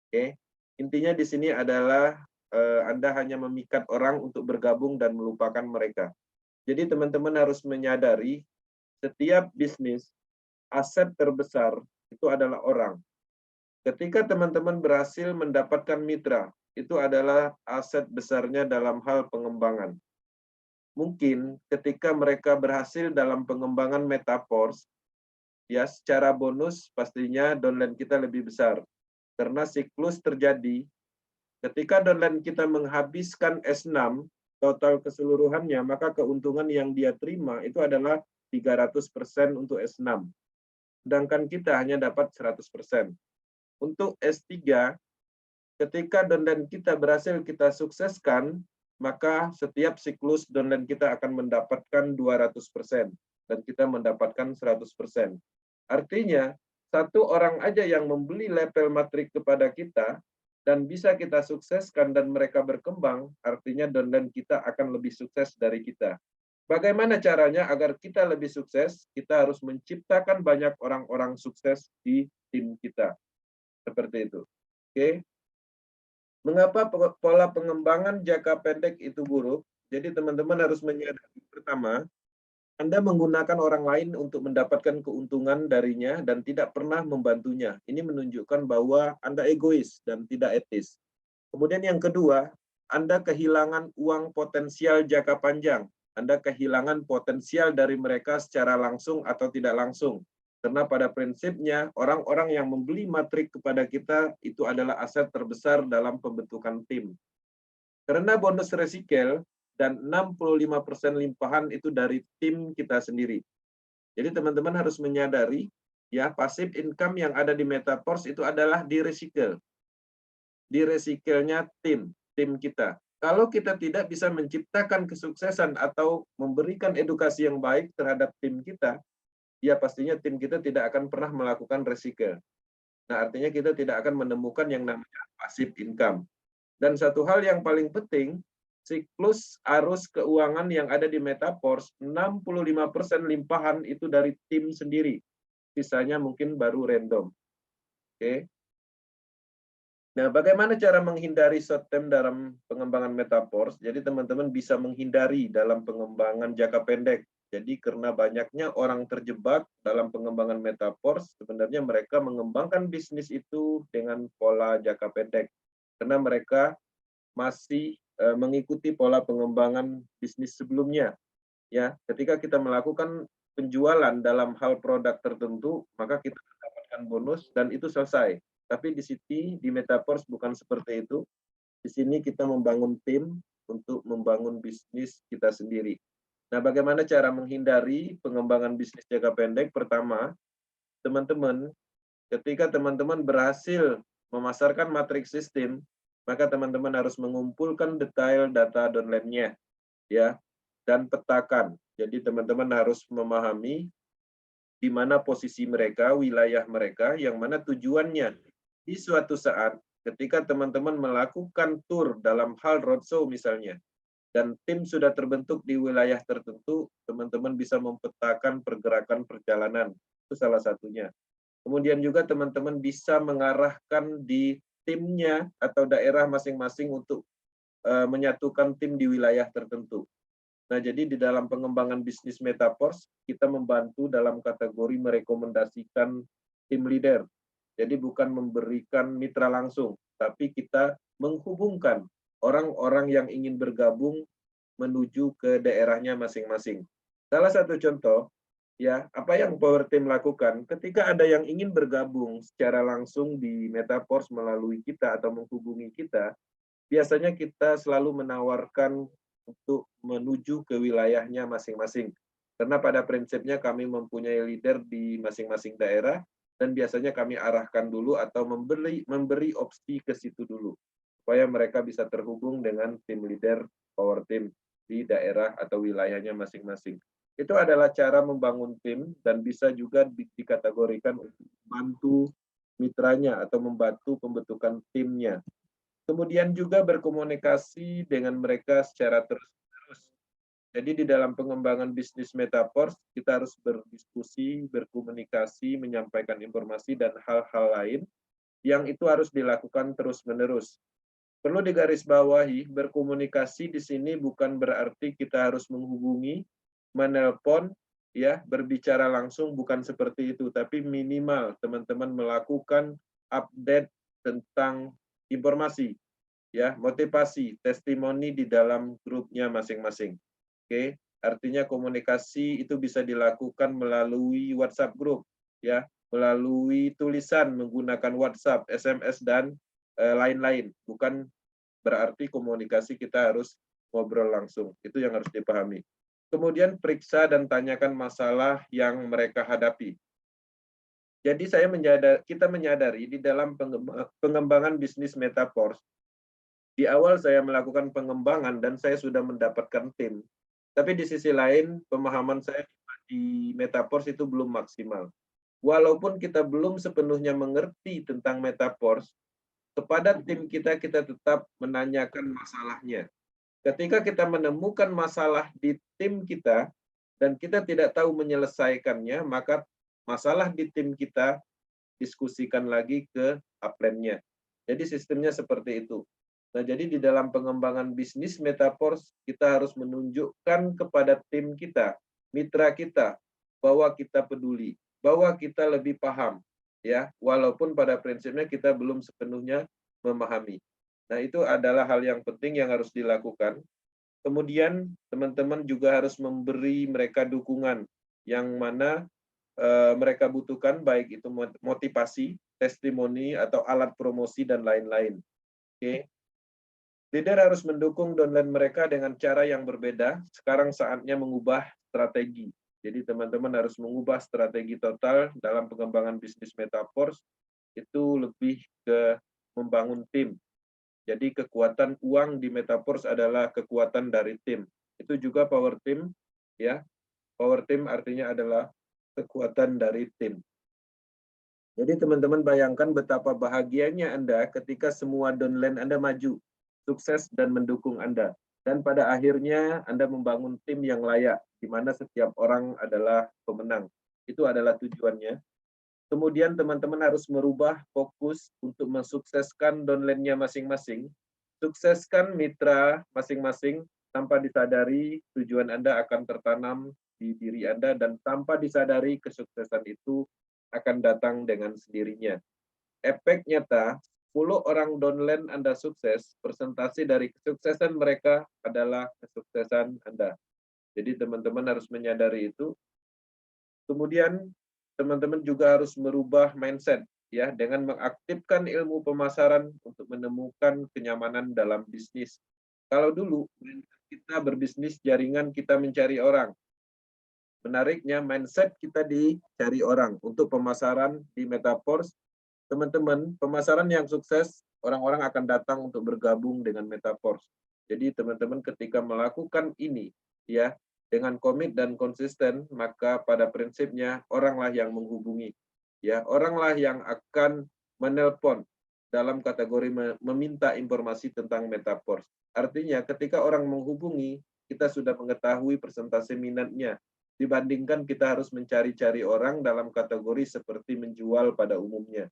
Oke? Intinya di sini adalah Anda hanya memikat orang untuk bergabung dan melupakan mereka. Jadi teman-teman harus menyadari setiap bisnis, aset terbesar itu adalah orang. Ketika teman-teman berhasil mendapatkan mitra, itu adalah aset besarnya dalam hal pengembangan. Mungkin ketika mereka berhasil dalam pengembangan metaverse, ya secara bonus pastinya downline kita lebih besar. Karena siklus terjadi, ketika downline kita menghabiskan S6, total keseluruhannya, maka keuntungan yang dia terima itu adalah 300% untuk S6. Sedangkan kita hanya dapat 100%. Untuk S3, ketika downline kita berhasil kita sukseskan, maka setiap siklus downline kita akan mendapatkan 200% dan kita mendapatkan 100%. Artinya, satu orang aja yang membeli level matrik kepada kita dan bisa kita sukseskan dan mereka berkembang, artinya downline kita akan lebih sukses dari kita. Bagaimana caranya agar kita lebih sukses? Kita harus menciptakan banyak orang-orang sukses di tim kita. Seperti itu. Oke. Mengapa pola pengembangan jangka pendek itu buruk? Jadi teman-teman harus menyadari, pertama, Anda menggunakan orang lain untuk mendapatkan keuntungan darinya dan tidak pernah membantunya. Ini menunjukkan bahwa Anda egois dan tidak etis. Kemudian yang kedua, Anda kehilangan uang potensial jangka panjang. Anda kehilangan potensial dari mereka secara langsung atau tidak langsung. Karena pada prinsipnya, orang-orang yang membeli matrik kepada kita itu adalah aset terbesar dalam pembentukan tim. Karena bonus resikel dan 65% limpahan itu dari tim kita sendiri. Jadi teman-teman harus menyadari, ya, passive income yang ada di metaverse itu adalah di resikel. Di resikelnya tim kita. Kalau kita tidak bisa menciptakan kesuksesan atau memberikan edukasi yang baik terhadap tim kita, ya pastinya tim kita tidak akan pernah melakukan resikel. Nah, artinya kita tidak akan menemukan yang namanya passive income. Dan satu hal yang paling penting, siklus arus keuangan yang ada di metaverse, 65% limpahan itu dari tim sendiri. Sisanya mungkin baru random. Oke. Nah, bagaimana cara menghindari short term dalam pengembangan metaverse? Jadi teman-teman bisa menghindari dalam pengembangan jangka pendek. Jadi karena banyaknya orang terjebak dalam pengembangan metaverse, sebenarnya mereka mengembangkan bisnis itu dengan pola jangka pendek. Karena mereka masih mengikuti pola pengembangan bisnis sebelumnya. Ya, ketika kita melakukan penjualan dalam hal produk tertentu, maka kita mendapatkan bonus dan itu selesai. Tapi di metaverse bukan seperti itu. Di sini kita membangun tim untuk membangun bisnis kita sendiri. Nah, bagaimana cara menghindari pengembangan bisnis jangka pendek? Pertama, teman-teman, ketika teman-teman berhasil memasarkan matriks sistem, maka teman-teman harus mengumpulkan detail data downline-nya, ya, dan petakan. Jadi teman-teman harus memahami di mana posisi mereka, wilayah mereka, yang mana tujuannya di suatu saat ketika teman-teman melakukan tur dalam hal roadshow misalnya, dan tim sudah terbentuk di wilayah tertentu, teman-teman bisa mempetakan pergerakan perjalanan. Itu salah satunya. Kemudian juga teman-teman bisa mengarahkan di timnya atau daerah masing-masing untuk menyatukan tim di wilayah tertentu. Nah, jadi di dalam pengembangan bisnis Metaverse, kita membantu dalam kategori merekomendasikan tim leader. Jadi bukan memberikan mitra langsung, tapi kita menghubungkan orang-orang yang ingin bergabung menuju ke daerahnya masing-masing. Salah satu contoh, ya, apa yang Power Team lakukan ketika ada yang ingin bergabung secara langsung di Metaverse melalui kita atau menghubungi kita, biasanya kita selalu menawarkan untuk menuju ke wilayahnya masing-masing. Karena pada prinsipnya kami mempunyai leader di masing-masing daerah, dan biasanya kami arahkan dulu atau memberi opsi ke situ dulu, supaya mereka bisa terhubung dengan tim leader Power Team di daerah atau wilayahnya masing-masing. Itu adalah cara membangun tim dan bisa juga dikategorikan untuk membantu mitranya atau membantu pembentukan timnya. Kemudian juga berkomunikasi dengan mereka secara terus-menerus. Jadi di dalam pengembangan bisnis Metaverse, kita harus berdiskusi, berkomunikasi, menyampaikan informasi, dan hal-hal lain yang itu harus dilakukan terus-menerus. Perlu digarisbawahi, berkomunikasi di sini bukan berarti kita harus menghubungi, menelpon, ya, berbicara langsung, bukan seperti itu, tapi minimal teman-teman melakukan update tentang informasi, ya, motivasi, testimoni di dalam grupnya masing-masing. Oke, artinya komunikasi itu bisa dilakukan melalui WhatsApp group, ya, melalui tulisan menggunakan WhatsApp, SMS, dan lain-lain. Bukan berarti komunikasi kita harus ngobrol langsung. Itu yang harus dipahami. Kemudian periksa dan tanyakan masalah yang mereka hadapi. Jadi kita menyadari di dalam pengembangan bisnis Metaverse, di awal saya melakukan pengembangan dan saya sudah mendapatkan tim. Tapi di sisi lain, pemahaman saya di Metaverse itu belum maksimal. Walaupun kita belum sepenuhnya mengerti tentang Metaverse, kepada tim kita tetap menanyakan masalahnya. Ketika kita menemukan masalah di tim kita, dan kita tidak tahu menyelesaikannya, maka masalah di tim kita diskusikan lagi ke upline-nya. Jadi sistemnya seperti itu. Nah, jadi di dalam pengembangan bisnis Metaverse, kita harus menunjukkan kepada tim kita, mitra kita, bahwa kita peduli, bahwa kita lebih paham, ya, walaupun pada prinsipnya kita belum sepenuhnya memahami. Nah, itu adalah hal yang penting yang harus dilakukan. Kemudian teman-teman juga harus memberi mereka dukungan yang mana mereka butuhkan, baik itu motivasi, testimoni, atau alat promosi, dan lain-lain. Oke. Leader harus mendukung downline mereka dengan cara yang berbeda. Sekarang saatnya mengubah strategi. Jadi teman-teman harus mengubah strategi total dalam pengembangan bisnis Metaverse. Itu lebih ke membangun tim. Jadi kekuatan uang di Metaverse adalah kekuatan dari tim. Itu juga Power Team, ya. Power Team artinya adalah kekuatan dari tim. Jadi teman-teman bayangkan betapa bahagianya Anda ketika semua downline Anda maju, sukses, dan mendukung Anda. Dan pada akhirnya Anda membangun tim yang layak, di mana setiap orang adalah pemenang. Itu adalah tujuannya. Kemudian teman-teman harus merubah fokus untuk mensukseskan downline-nya masing-masing, sukseskan mitra masing-masing, tanpa disadari tujuan Anda akan tertanam di diri Anda, dan tanpa disadari kesuksesan itu akan datang dengan sendirinya. Efek nyata, 10 orang downline Anda sukses, persentase dari kesuksesan mereka adalah kesuksesan Anda. Jadi teman-teman harus menyadari itu. Kemudian teman-teman juga harus merubah mindset, ya, dengan mengaktifkan ilmu pemasaran untuk menemukan kenyamanan dalam bisnis. Kalau dulu kita berbisnis jaringan, kita mencari orang. Menariknya, mindset kita dicari orang. Untuk pemasaran di Metaverse, teman-teman, pemasaran yang sukses, orang-orang akan datang untuk bergabung dengan Metaverse. Jadi teman-teman ketika melakukan ini, ya, dengan komit dan konsisten, maka pada prinsipnya oranglah yang menghubungi. Ya, oranglah yang akan menelpon dalam kategori meminta informasi tentang Metaverse. Artinya ketika orang menghubungi, kita sudah mengetahui persentase minatnya. Dibandingkan kita harus mencari-cari orang dalam kategori seperti menjual pada umumnya.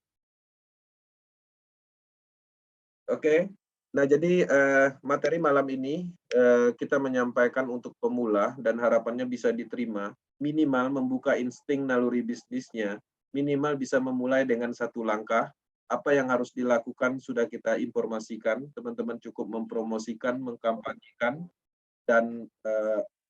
Oke. Nah, jadi materi malam ini kita menyampaikan untuk pemula dan harapannya bisa diterima. Minimal membuka insting naluri bisnisnya, minimal bisa memulai dengan satu langkah. Apa yang harus dilakukan sudah kita informasikan, teman-teman cukup mempromosikan, mengkampanyekan, dan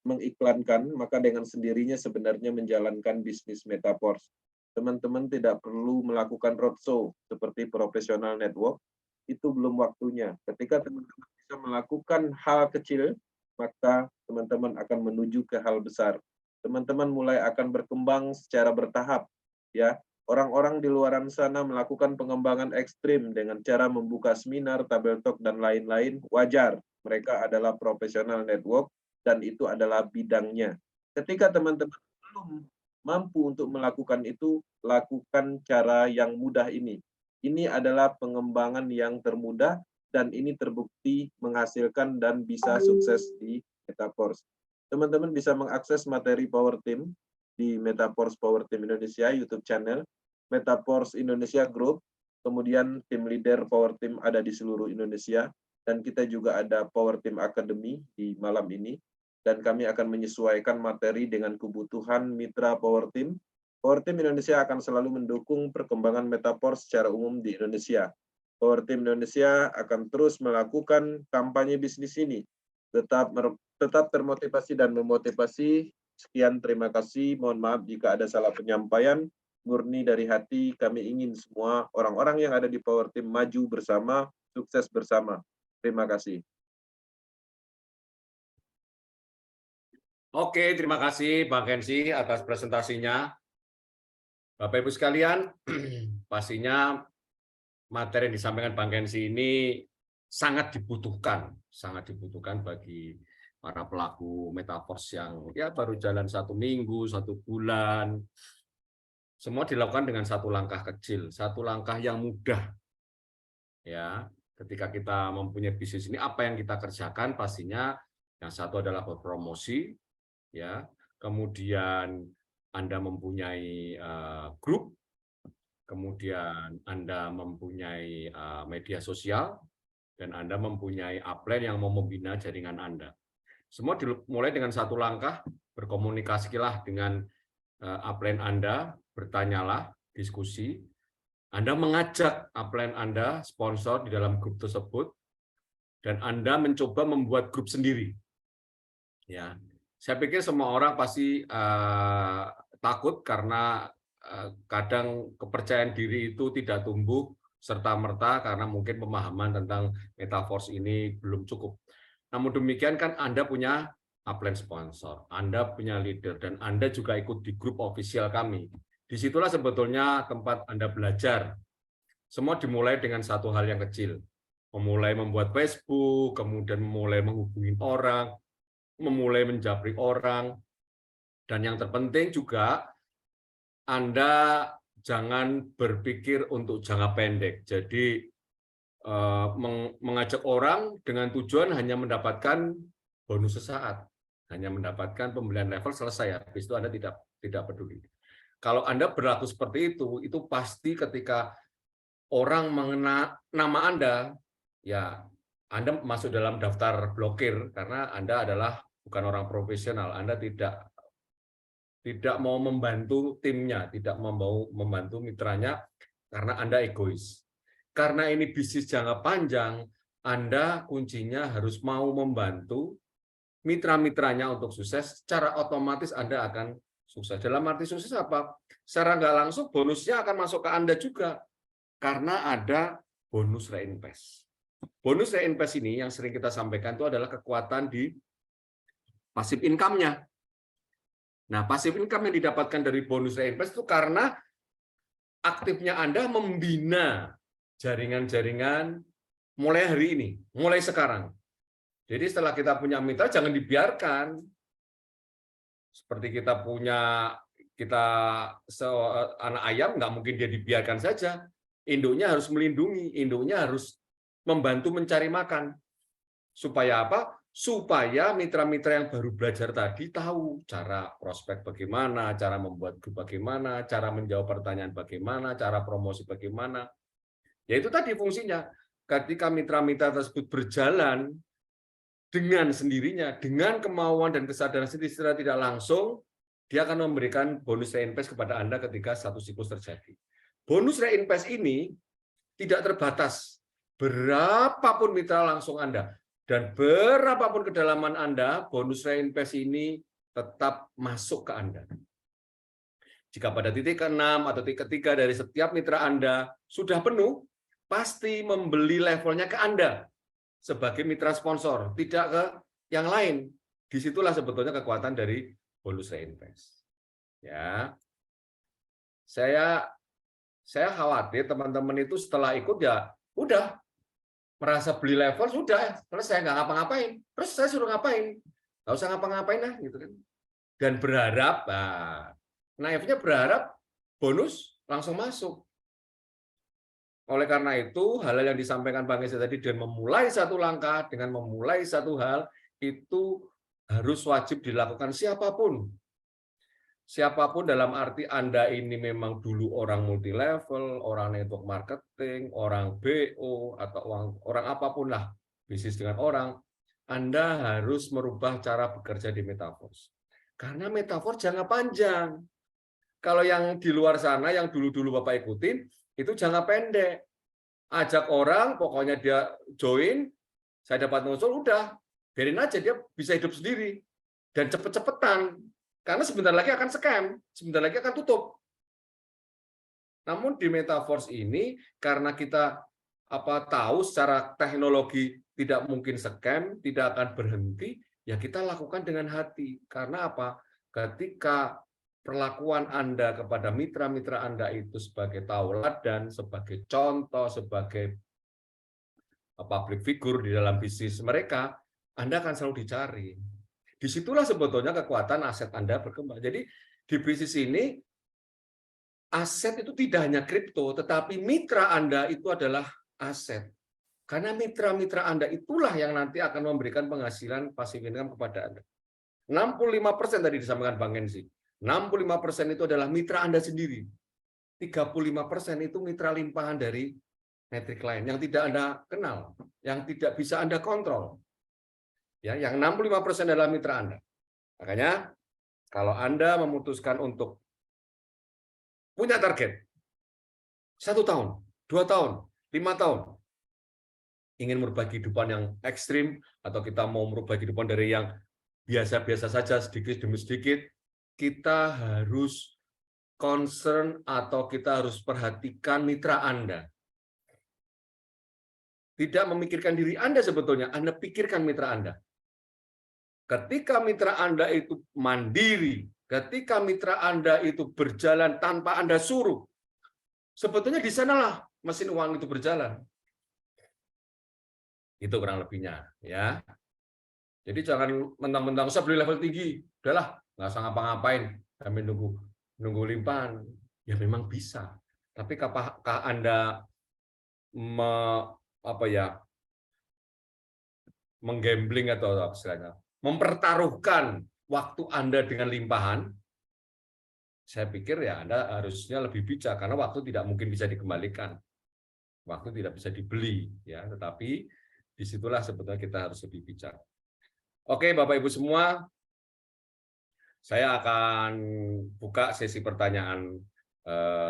mengiklankan, maka dengan sendirinya sebenarnya menjalankan bisnis Metaverse. Teman-teman tidak perlu melakukan roadshow seperti profesional network, itu belum waktunya. Ketika teman-teman bisa melakukan hal kecil, maka teman-teman akan menuju ke hal besar. Teman-teman mulai akan berkembang secara bertahap. Ya, orang-orang di luar sana melakukan pengembangan ekstrim dengan cara membuka seminar, tabel talk, dan lain-lain. Wajar, mereka adalah profesional network dan itu adalah bidangnya. Ketika teman-teman belum mampu untuk melakukan itu, lakukan cara yang mudah ini. Ini adalah pengembangan yang termudah dan ini terbukti menghasilkan dan bisa sukses di Metaverse. Teman-teman bisa mengakses materi Power Team di Metaverse Power Team Indonesia YouTube channel, Metaverse Indonesia Group, kemudian tim leader Power Team ada di seluruh Indonesia, dan kita juga ada Power Team Academy di malam ini, dan kami akan menyesuaikan materi dengan kebutuhan mitra Power Team. Power Team Indonesia akan selalu mendukung perkembangan Metaverse secara umum di Indonesia. Power Team Indonesia akan terus melakukan kampanye bisnis ini. Tetap termotivasi dan memotivasi. Sekian, terima kasih. Mohon maaf jika ada salah penyampaian. Murni dari hati, kami ingin semua orang-orang yang ada di Power Team maju bersama, sukses bersama. Terima kasih. Oke, terima kasih Bang Kensi atas presentasinya. Bapak Ibu sekalian, pastinya materi yang disampaikan Bang Kensi ini sangat dibutuhkan bagi para pelaku Metaverse yang ya baru jalan 1 minggu, 1 bulan. Semua dilakukan dengan satu langkah kecil, satu langkah yang mudah. Ya, ketika kita mempunyai bisnis ini, apa yang kita kerjakan pastinya yang satu adalah berpromosi, ya, kemudian Anda mempunyai grup, kemudian Anda mempunyai media sosial, dan Anda mempunyai upline yang mau membina jaringan Anda. Semua dimulai dengan satu langkah, berkomunikasilah dengan upline Anda, bertanyalah, diskusi. Anda mengajak upline Anda, sponsor di dalam grup tersebut, dan Anda mencoba membuat grup sendiri. Ya, saya pikir semua orang pasti takut karena kadang kepercayaan diri itu tidak tumbuh serta-merta karena mungkin pemahaman tentang Metaverse ini belum cukup. Namun demikian kan Anda punya upline sponsor, Anda punya leader, dan Anda juga ikut di grup official kami. Disitulah sebetulnya tempat Anda belajar. Semua dimulai dengan satu hal yang kecil. Memulai membuat Facebook, kemudian memulai menghubungi orang, memulai menjapri orang, dan yang terpenting juga Anda jangan berpikir untuk jangka pendek. Jadi mengajak orang dengan tujuan hanya mendapatkan bonus sesaat, hanya mendapatkan pembelian level selesai, habis itu Anda tidak peduli. Kalau Anda berlaku seperti itu pasti ketika orang mengenal nama Anda, ya Anda masuk dalam daftar blokir karena Anda adalah bukan orang profesional, Anda tidak mau membantu timnya, tidak mau membantu mitranya karena Anda egois. Karena ini bisnis jangka panjang, Anda kuncinya harus mau membantu mitra-mitranya untuk sukses, secara otomatis Anda akan sukses. Dalam arti sukses apa? Secara nggak langsung bonusnya akan masuk ke Anda juga, karena ada bonus reinvest. Bonus reinvest ini yang sering kita sampaikan itu adalah kekuatan di passive income-nya. Nah, passive income yang didapatkan dari bonus reinvest itu karena aktifnya Anda membina jaringan-jaringan mulai hari ini, mulai sekarang. Jadi setelah kita punya mitra, jangan dibiarkan Seperti kita punya anak ayam, nggak mungkin dia dibiarkan saja. Induknya harus melindungi, induknya harus membantu mencari makan. Supaya apa? Supaya mitra-mitra yang baru belajar tadi tahu cara prospek bagaimana, cara membuat grup bagaimana, cara menjawab pertanyaan bagaimana, cara promosi bagaimana. Ya itu tadi fungsinya. Ketika mitra-mitra tersebut berjalan dengan sendirinya, dengan kemauan dan kesadaran sendiri secara tidak langsung, dia akan memberikan bonus reinvest kepada Anda ketika satu siklus terjadi. Bonus reinvest ini tidak terbatas. Berapapun mitra langsung Anda, dan berapapun kedalaman Anda, bonus reinvest ini tetap masuk ke Anda. Jika pada titik ke-6 atau titik ketiga dari setiap mitra Anda sudah penuh, pasti membeli levelnya ke Anda sebagai mitra sponsor, tidak ke yang lain. Disitulah sebetulnya kekuatan dari bonus reinvest. Ya, saya khawatir teman-teman itu setelah ikut ya udah merasa beli level sudah selesai, nggak ngapa-ngapain. Terus saya suruh ngapain? Nggak usah ngapa-ngapain lah, gitu kan. Dan berharap, naifnya berharap bonus langsung masuk. Oleh karena itu, hal-hal yang disampaikan Bang Esa tadi dengan memulai satu langkah, dengan memulai satu hal, itu harus wajib dilakukan siapapun. Siapapun dalam arti Anda ini memang dulu orang multi level, orang network marketing, orang BO, atau orang apapun lah, bisnis dengan orang, Anda harus merubah cara bekerja di Metaverse. Karena Metaverse jangka panjang. Kalau yang di luar sana, yang dulu-dulu Bapak ikutin, itu jangka pendek. Ajak orang, pokoknya dia join, saya dapat ngusul, udah, biarin aja, dia bisa hidup sendiri. Dan cepet-cepetan. Karena sebentar lagi akan scam, sebentar lagi akan tutup. Namun di Metaverse ini, karena kita tahu secara teknologi tidak mungkin scam, tidak akan berhenti, ya kita lakukan dengan hati. Karena apa? Ketika perlakuan Anda kepada mitra-mitra Anda itu sebagai tauladan, sebagai contoh, sebagai public figure di dalam bisnis mereka, Anda akan selalu dicari. Disitulah sebetulnya kekuatan aset Anda berkembang. Jadi di bisnis ini, aset itu tidak hanya kripto, tetapi mitra Anda itu adalah aset. Karena mitra-mitra Anda itulah yang nanti akan memberikan penghasilan passive income kepada Anda. 65% tadi disampaikan Bang Enzi. 65% itu adalah mitra Anda sendiri. 35% itu mitra limpahan dari metrik lain yang tidak Anda kenal, yang tidak bisa Anda kontrol. Ya, yang 65% adalah mitra Anda. Makanya kalau Anda memutuskan untuk punya target 1 tahun, 2 tahun, 5 tahun, ingin merubah kehidupan yang ekstrim, atau kita mau merubah kehidupan dari yang biasa-biasa saja sedikit demi sedikit, kita harus concern atau kita harus perhatikan mitra Anda. Tidak memikirkan diri Anda sebetulnya, Anda pikirkan mitra Anda. Ketika mitra Anda itu mandiri, ketika mitra Anda itu berjalan tanpa Anda suruh, sebetulnya di sanalah mesin uang itu berjalan. Itu kurang lebihnya, ya. Jadi jangan mentang-mentang saya beli level tinggi, udahlah, nggak usah ngapa-ngapain, kami nunggu limpahan. Ya memang bisa, tapi apakah Anda menggambling atau istilahnya mempertaruhkan waktu Anda dengan limpahan? Saya pikir ya Anda harusnya lebih bijak, karena waktu tidak mungkin bisa dikembalikan, waktu tidak bisa dibeli, ya. Tetapi disitulah sebetulnya kita harus lebih bijak. Oke, Bapak Ibu semua, saya akan buka sesi pertanyaan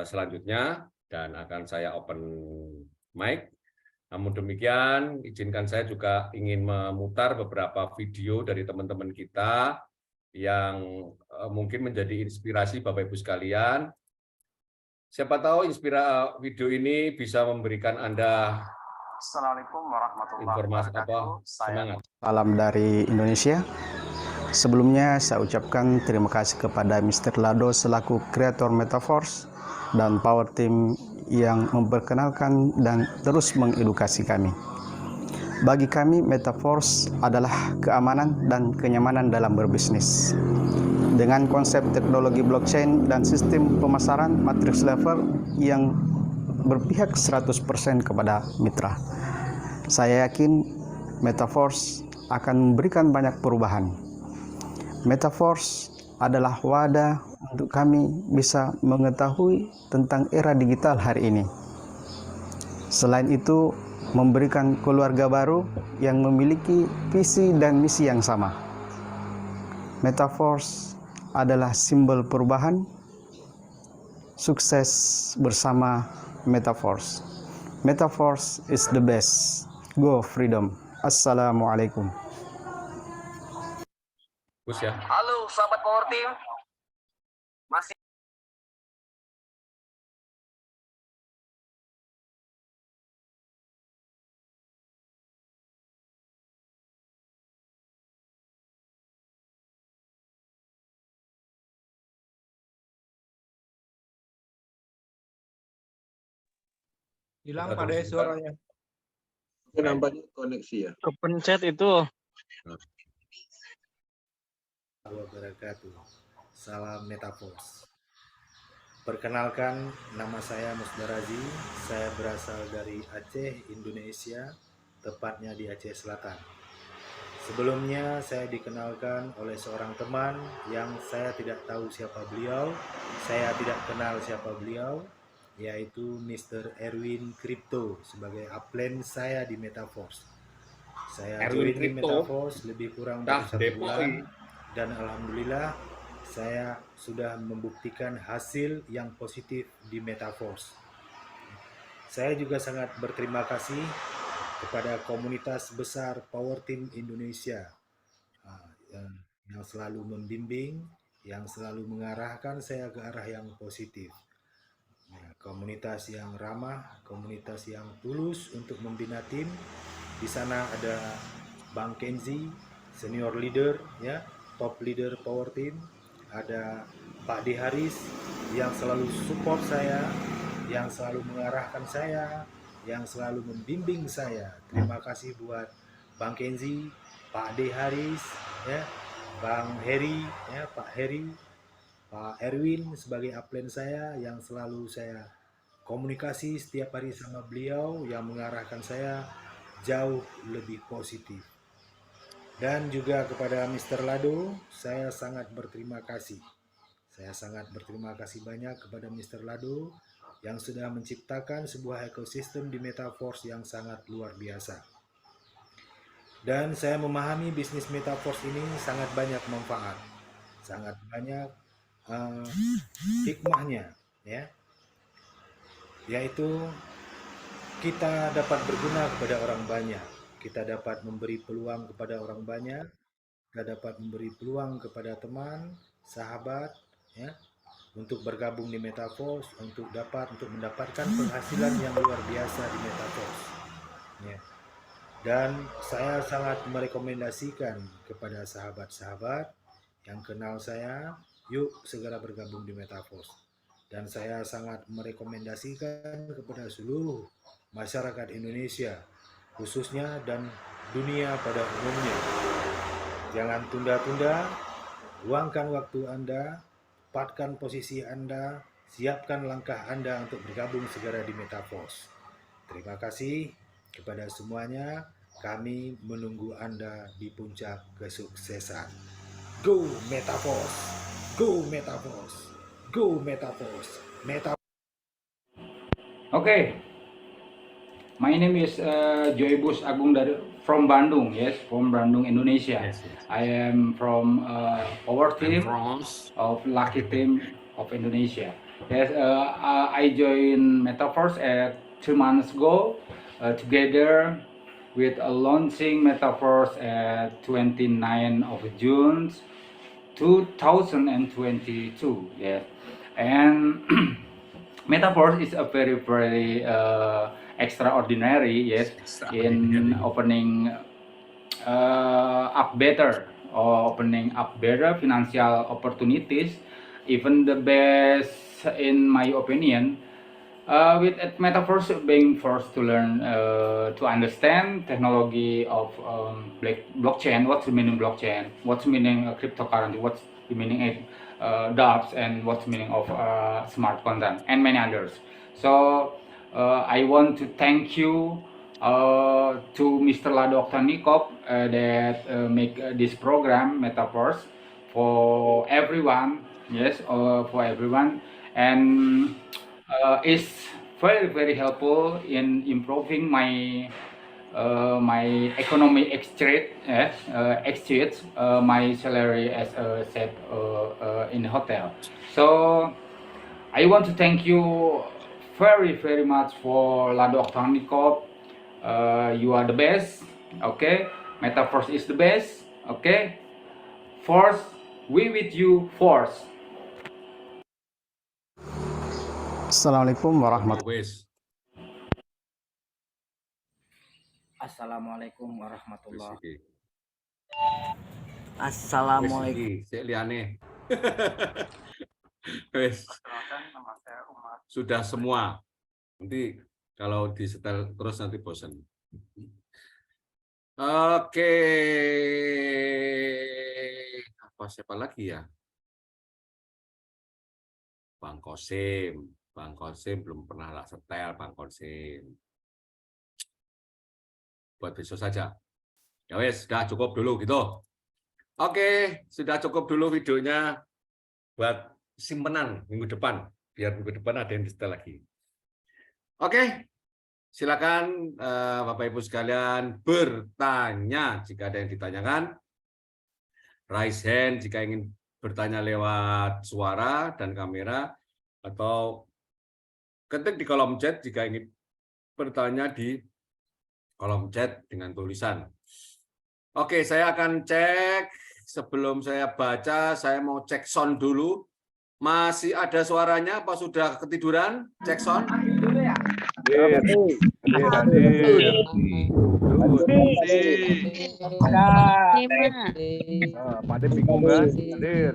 selanjutnya dan akan saya open mic. Namun demikian, izinkan saya juga ingin memutar beberapa video dari teman-teman kita yang mungkin menjadi inspirasi Bapak Ibu sekalian. Siapa tahu video ini bisa memberikan Anda Assalamualaikum warahmatullahi informasi wabarakatuh. semangat. Salam dari Indonesia. Sebelumnya saya ucapkan terima kasih kepada Mr. Lado selaku kreator Metaverse dan Power Team yang memperkenalkan dan terus mengedukasi kami. Bagi kami, Metaverse adalah keamanan dan kenyamanan dalam berbisnis. dengan konsep teknologi blockchain dan sistem pemasaran matrix level yang berpihak 100% kepada mitra. Saya yakin Metaverse akan memberikan banyak perubahan. Metaverse adalah wadah untuk kami bisa mengetahui tentang era digital hari ini. Selain itu, memberikan keluarga baru yang memiliki visi dan misi yang sama. Metaverse adalah simbol perubahan. Sukses bersama Metaverse. Metaverse is the best. Go freedom. Assalamualaikum. Gus ya. Halo sahabat Power Team. Masih Hilang Kita Pak tunggu De sebentar. suaranya. Itu nampaknya koneksi ya. Kepencet itu. Wabarakatuh. Salam Metaverse. Perkenalkan, nama saya Musdarazi. Saya berasal dari Aceh, Indonesia, tepatnya di Aceh Selatan. Sebelumnya saya dikenalkan oleh seorang teman yang saya tidak tahu siapa beliau, saya tidak kenal siapa beliau, yaitu Mr. Erwin Crypto sebagai upline saya di Metaverse. Saya Erwin join di Crypto? Metaverse lebih kurang dari 1 Depok bulan, ini. dan alhamdulillah saya sudah membuktikan hasil yang positif di Metaverse. Saya juga sangat berterima kasih kepada komunitas besar Power Team Indonesia yang selalu membimbing, yang selalu mengarahkan saya ke arah yang positif. Komunitas yang ramah, komunitas yang tulus untuk membina tim. Di sana ada Bang Kenzi, senior leader, ya, top leader Power Team. Ada Pak D. Haris yang selalu support saya, yang selalu mengarahkan saya, yang selalu membimbing saya. Terima kasih buat Bang Kenzi, Pak D. Haris, ya, Bang Heri, ya, Pak Heri, Pak Erwin sebagai upline saya yang selalu saya komunikasi setiap hari sama beliau, yang mengarahkan saya jauh lebih positif. Dan juga kepada Mr. Lado, saya sangat berterima kasih. Saya sangat berterima kasih banyak kepada Mr. Lado yang sudah menciptakan sebuah ekosistem di Metaverse yang sangat luar biasa. Dan saya memahami bisnis Metaverse ini sangat banyak manfaat, sangat banyak hikmahnya, ya, yaitu kita dapat berguna kepada orang banyak, kita dapat memberi peluang kepada orang banyak, kita dapat memberi peluang kepada teman, sahabat, ya, untuk bergabung di Metaverse, untuk mendapatkan penghasilan yang luar biasa di Metaverse, ya. Dan saya sangat merekomendasikan kepada sahabat-sahabat yang kenal saya, yuk segera bergabung di Metaverse. Dan saya sangat merekomendasikan kepada seluruh masyarakat Indonesia, khususnya dan dunia pada umumnya. Jangan tunda-tunda, luangkan waktu Anda, tempatkan posisi Anda, siapkan langkah Anda untuk bergabung segera di Metaverse. Terima kasih kepada semuanya, kami menunggu Anda di puncak kesuksesan. Go Metaverse! Go Metaverse! Go Metaverse! Okay, my name is Joybus Agung from Bandung. Yes, from Bandung, Indonesia. Yes, yes. I am from Power Team From of Lucky Team of Indonesia. Yes, I joined Metaverse 2 months ago together with launching Metaverse at 29 of June 2022. Yes, and Metaverse is a very extraordinary, yes, in opening up better financial opportunities. Even the best, in my opinion, with Metaverse being forced to learn to understand technology of blockchain, what's the meaning blockchain, what's the meaning of cryptocurrency, what's the meaning of dApps, and what's the meaning of smart contract, and many others. So I want to thank you to Mr. Lado Oktanikov that make this program Metaverse for everyone. Yes, for everyone, and is very helpful in improving my my economic exchange, my salary as a chef in the hotel. So I want to thank you very much for Lado Oktanikov. You are the best. Okay, Metaverse is the best. Okay, Force, we with you, Force. Assalamualaikum warahmatullahi Wes, Assalamualaikum warahmatullahi. wes iki. Assalamualaikum. Wes iki, sik liyane. Wes, sudah semua. Nanti kalau disetel terus nanti bosan. Oke. Siapa lagi ya? Bang Kosim. Bang Kosim belum pernah lah setel, Bang Kosim. Buat besok saja. Ya wes, sudah cukup dulu gitu. Oke, sudah cukup dulu videonya. Buat simpenan minggu depan. Biar minggu depan ada yang disetel lagi. Oke, silakan Bapak Ibu sekalian bertanya jika ada yang ditanyakan. Raise hand jika ingin bertanya lewat suara dan kamera, atau ketik di kolom chat jika ingin bertanya di kolom chat dengan tulisan. Oke, saya akan cek. Sebelum saya baca, saya mau cek sound dulu. Masih ada suaranya apa sudah ketiduran? Cek sound. Pada bingung kan? Hadir.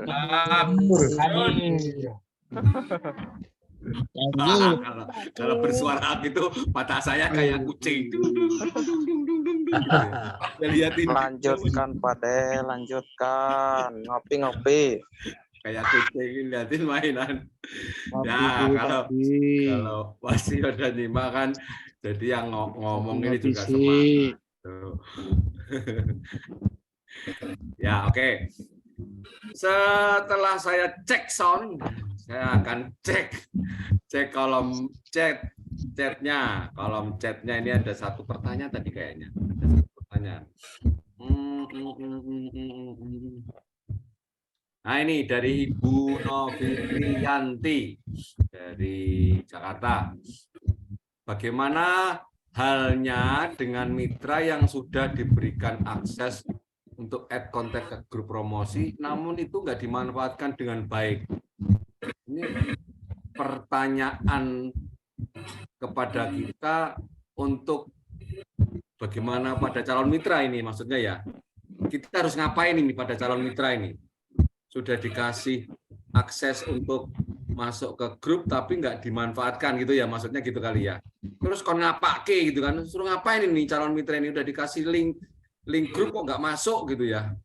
Kalau bersuara gitu, mata saya kayak kucing. Lihatin. Lanjutkan Pade, lanjutkan. Ngopi. Kayak kucing, lihatin mainan. Ya, kalau pasti ada nyimak kan, jadi yang ngomong ini juga semangat. Ya, oke. Setelah saya cek sound, saya akan cek kolom chatnya. Kolom chatnya ini ada satu pertanyaan tadi kayaknya. Ada satu pertanyaan. Nah, ini dari Ibu Novitriyanti dari Jakarta. Bagaimana halnya dengan mitra yang sudah diberikan akses untuk add konten ke grup promosi, namun itu nggak dimanfaatkan dengan baik? Ini pertanyaan kepada kita untuk bagaimana pada calon mitra ini, maksudnya ya. Kita harus ngapain ini pada calon mitra ini? Sudah dikasih akses untuk masuk ke grup tapi nggak dimanfaatkan gitu ya, maksudnya gitu kali ya. Terus kon ngapake gitu kan, suruh ngapain ini calon mitra ini, udah dikasih link grup kok nggak masuk gitu ya.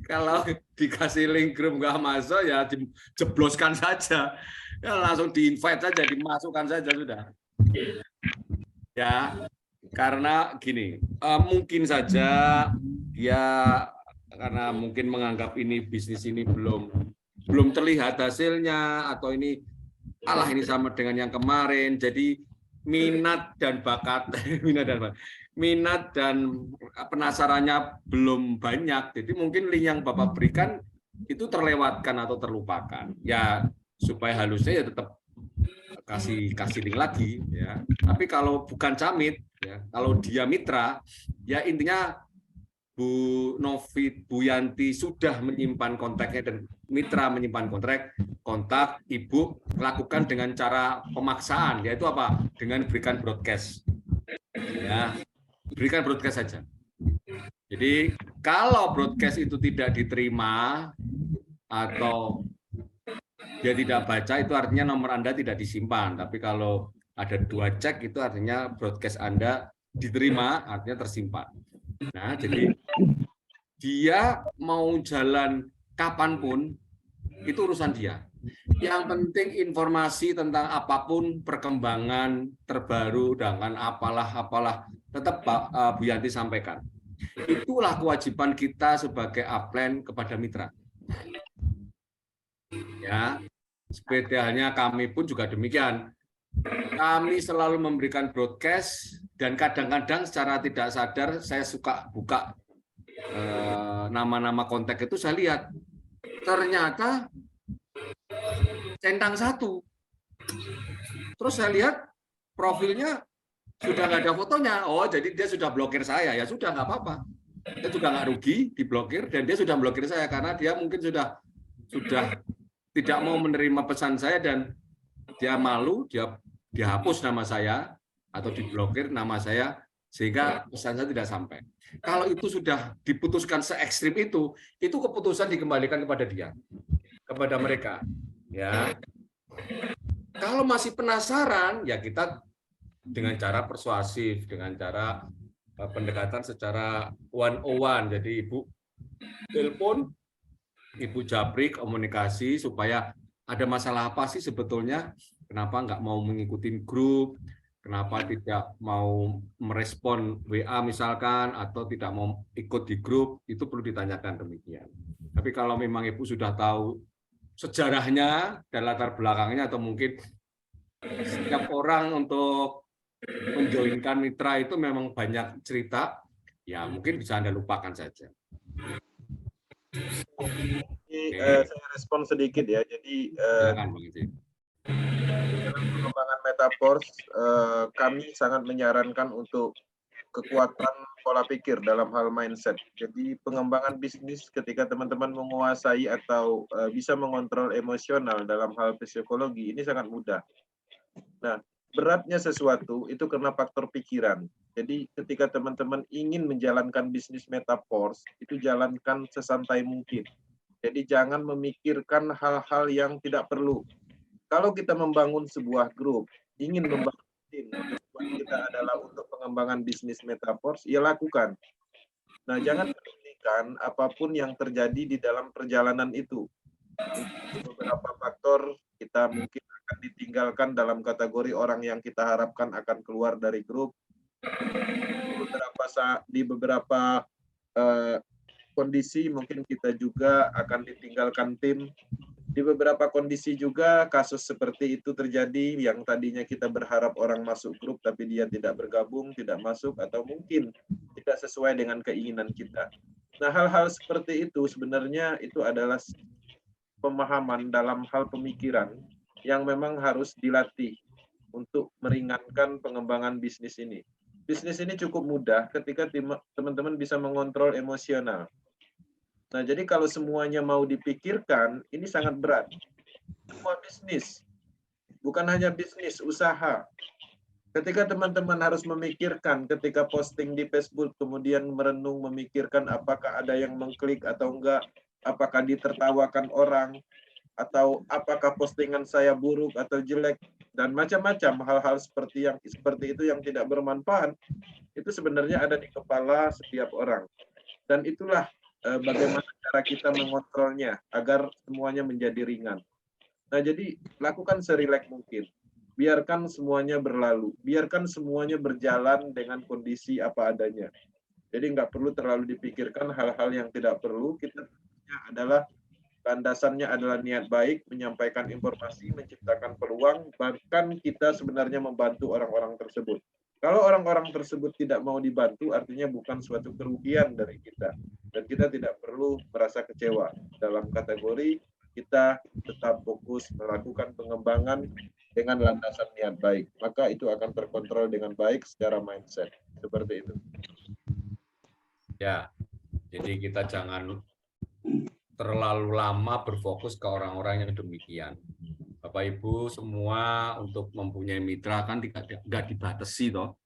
Kalau dikasih link grup nggak masuk ya dijebloskan saja, ya langsung di-invite saja, dimasukkan saja sudah. Ya, karena gini, mungkin saja dia karena mungkin menganggap ini bisnis ini belum terlihat hasilnya, atau ini ini sama dengan yang kemarin, jadi minat dan penasarannya belum banyak, jadi mungkin link yang Bapak berikan itu terlewatkan atau terlupakan. Ya supaya halusnya ya tetap kasih link lagi ya. Tapi kalau bukan camit ya, kalau dia mitra ya intinya Bu Yanti sudah menyimpan kontaknya dan mitra menyimpan kontak Ibu, lakukan dengan cara pemaksaan, yaitu apa? Dengan berikan broadcast. Ya, berikan broadcast saja. Jadi kalau broadcast itu tidak diterima atau dia tidak baca itu artinya nomor Anda tidak disimpan. Tapi kalau ada 2 cek itu artinya broadcast Anda diterima, artinya tersimpan. Nah, jadi dia mau jalan kapanpun itu urusan dia. Yang penting informasi tentang apapun perkembangan terbaru dengan apalah tetap Bu Yanti sampaikan. Itulah kewajiban kita sebagai upline kepada mitra. Ya, seperti halnya kami pun juga demikian. Kami selalu memberikan broadcast dan kadang-kadang secara tidak sadar saya suka buka nama-nama kontak itu, saya lihat ternyata centang 1. Terus saya lihat profilnya sudah nggak ada fotonya. Oh, jadi dia sudah blokir saya. Ya sudah, nggak apa-apa. Dia juga nggak rugi diblokir, dan dia sudah blokir saya karena dia mungkin sudah tidak mau menerima pesan saya dan dia malu, dia hapus nama saya atau diblokir nama saya sehingga pesan saya tidak sampai. Kalau itu sudah diputuskan se-ekstrim itu keputusan dikembalikan kepada dia, kepada mereka. Ya, kalau masih penasaran, ya kita dengan cara persuasif, dengan cara pendekatan secara one-on-one. Jadi Ibu telepon, Ibu japri komunikasi supaya ada masalah apa sih sebetulnya, kenapa nggak mau mengikuti grup, kenapa tidak mau merespon WA misalkan, atau tidak mau ikut di grup, itu perlu ditanyakan demikian. Tapi kalau memang Ibu sudah tahu sejarahnya dan latar belakangnya, atau mungkin setiap orang untuk menjoinkan mitra itu memang banyak cerita, ya mungkin bisa Anda lupakan saja. Saya respon sedikit ya. Jadi dalam pengembangan Metaforce, kami sangat menyarankan untuk kekuatan pola pikir dalam hal mindset. Jadi pengembangan bisnis ketika teman-teman menguasai atau bisa mengontrol emosional dalam hal psikologi ini sangat mudah. Nah, beratnya sesuatu itu karena faktor pikiran. Jadi ketika teman-teman ingin menjalankan bisnis Metaforce, itu jalankan sesantai mungkin. Jadi jangan memikirkan hal-hal yang tidak perlu. Kalau kita membangun sebuah grup, ingin membangun tim, tujuan kita adalah untuk pengembangan bisnis Metaforce, ya lakukan. Nah, jangan pedulikan apapun yang terjadi di dalam perjalanan itu. Beberapa faktor kita mungkin akan ditinggalkan dalam kategori orang yang kita harapkan akan keluar dari grup. Di beberapa kondisi mungkin kita juga akan ditinggalkan tim. Di beberapa kondisi juga kasus seperti itu terjadi, yang tadinya kita berharap orang masuk grup tapi dia tidak bergabung, tidak masuk, atau mungkin tidak sesuai dengan keinginan kita. Nah, hal-hal seperti itu sebenarnya itu adalah pemahaman dalam hal pemikiran yang memang harus dilatih untuk meringankan pengembangan bisnis ini. Bisnis ini cukup mudah ketika teman-teman bisa mengontrol emosional. Nah, jadi kalau semuanya mau dipikirkan, ini sangat berat. Semua bisnis, bukan hanya bisnis, usaha. Ketika teman-teman harus memikirkan ketika posting di Facebook, kemudian merenung memikirkan apakah ada yang mengklik atau enggak, apakah ditertawakan orang, atau apakah postingan saya buruk atau jelek, dan macam-macam hal-hal seperti itu yang tidak bermanfaat, itu sebenarnya ada di kepala setiap orang. Dan itulah bagaimana cara kita mengontrolnya agar semuanya menjadi ringan. Nah, jadi lakukan serileks mungkin. Biarkan semuanya berlalu. Biarkan semuanya berjalan dengan kondisi apa adanya. Jadi nggak perlu terlalu dipikirkan hal-hal yang tidak perlu. Kita adalah landasannya adalah niat baik, menyampaikan informasi, menciptakan peluang, bahkan kita sebenarnya membantu orang-orang tersebut. Kalau orang-orang tersebut tidak mau dibantu, artinya bukan suatu kerugian dari kita. Dan kita tidak perlu merasa kecewa. Dalam kategori, kita tetap fokus melakukan pengembangan dengan landasan niat baik. Maka itu akan terkontrol dengan baik secara mindset. Seperti itu. Ya, jadi kita jangan terlalu lama berfokus ke orang-orang yang demikian. Bapak Ibu semua untuk mempunyai mitra kan tidak dibatasi toh.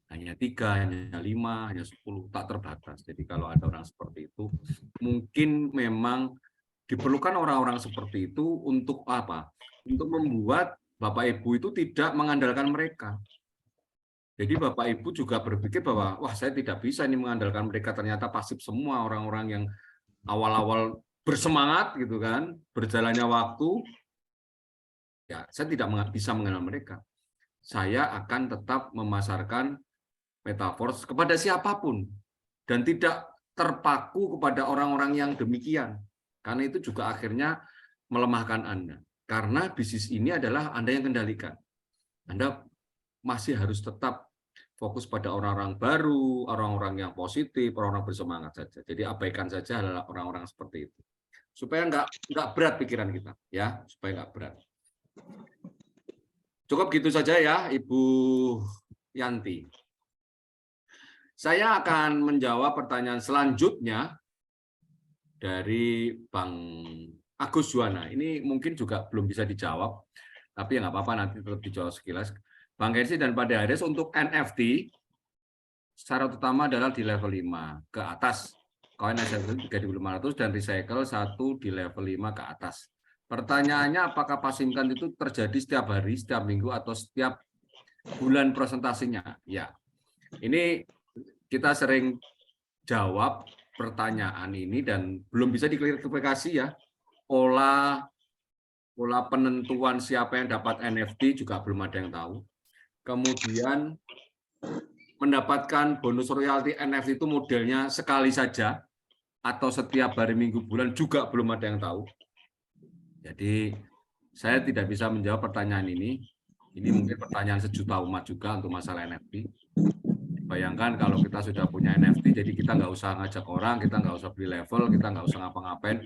Hanya 3, hanya 5, hanya 10, tak terbatas. Jadi kalau ada orang seperti itu, mungkin memang diperlukan orang-orang seperti itu untuk apa? Untuk membuat Bapak Ibu itu tidak mengandalkan mereka. Jadi Bapak Ibu juga berpikir bahwa wah saya tidak bisa ini mengandalkan mereka, ternyata pasif semua orang-orang yang awal-awal bersemangat gitu kan, berjalannya waktu, ya saya tidak bisa mengenal mereka. Saya akan tetap memasarkan Metaverse kepada siapapun dan tidak terpaku kepada orang-orang yang demikian. Karena itu juga akhirnya melemahkan Anda. Karena bisnis ini adalah Anda yang kendalikan. Anda masih harus tetap fokus pada orang-orang baru, orang-orang yang positif, orang-orang bersemangat saja. Jadi abaikan saja orang-orang seperti itu. Supaya nggak berat pikiran kita, ya, supaya nggak berat. Cukup gitu saja ya, Ibu Yanti. Saya akan menjawab pertanyaan selanjutnya dari Bang Agus Juwana. Ini mungkin juga belum bisa dijawab, tapi ya nggak apa-apa, nanti tetap dijawab sekilas. Bang Kensi dan Pak Haris, untuk NFT, syarat utama adalah di level 5 ke atas. Koin SLV 3.500 dan recycle 1 di level 5 ke atas. Pertanyaannya, apakah passive income itu terjadi setiap hari, setiap minggu, atau setiap bulan presentasinya? Ya, ini kita sering jawab pertanyaan ini dan belum bisa diklarifikasi ya. Pola penentuan siapa yang dapat NFT juga belum ada yang tahu. Kemudian mendapatkan bonus royalti NFT itu modelnya sekali saja atau setiap hari, minggu, bulan juga belum ada yang tahu. Jadi saya tidak bisa menjawab pertanyaan ini. Ini mungkin pertanyaan sejuta umat juga untuk masalah NFT. Bayangkan kalau kita sudah punya NFT, jadi kita nggak usah ngajak orang, kita nggak usah beli level, kita nggak usah ngapa-ngapain,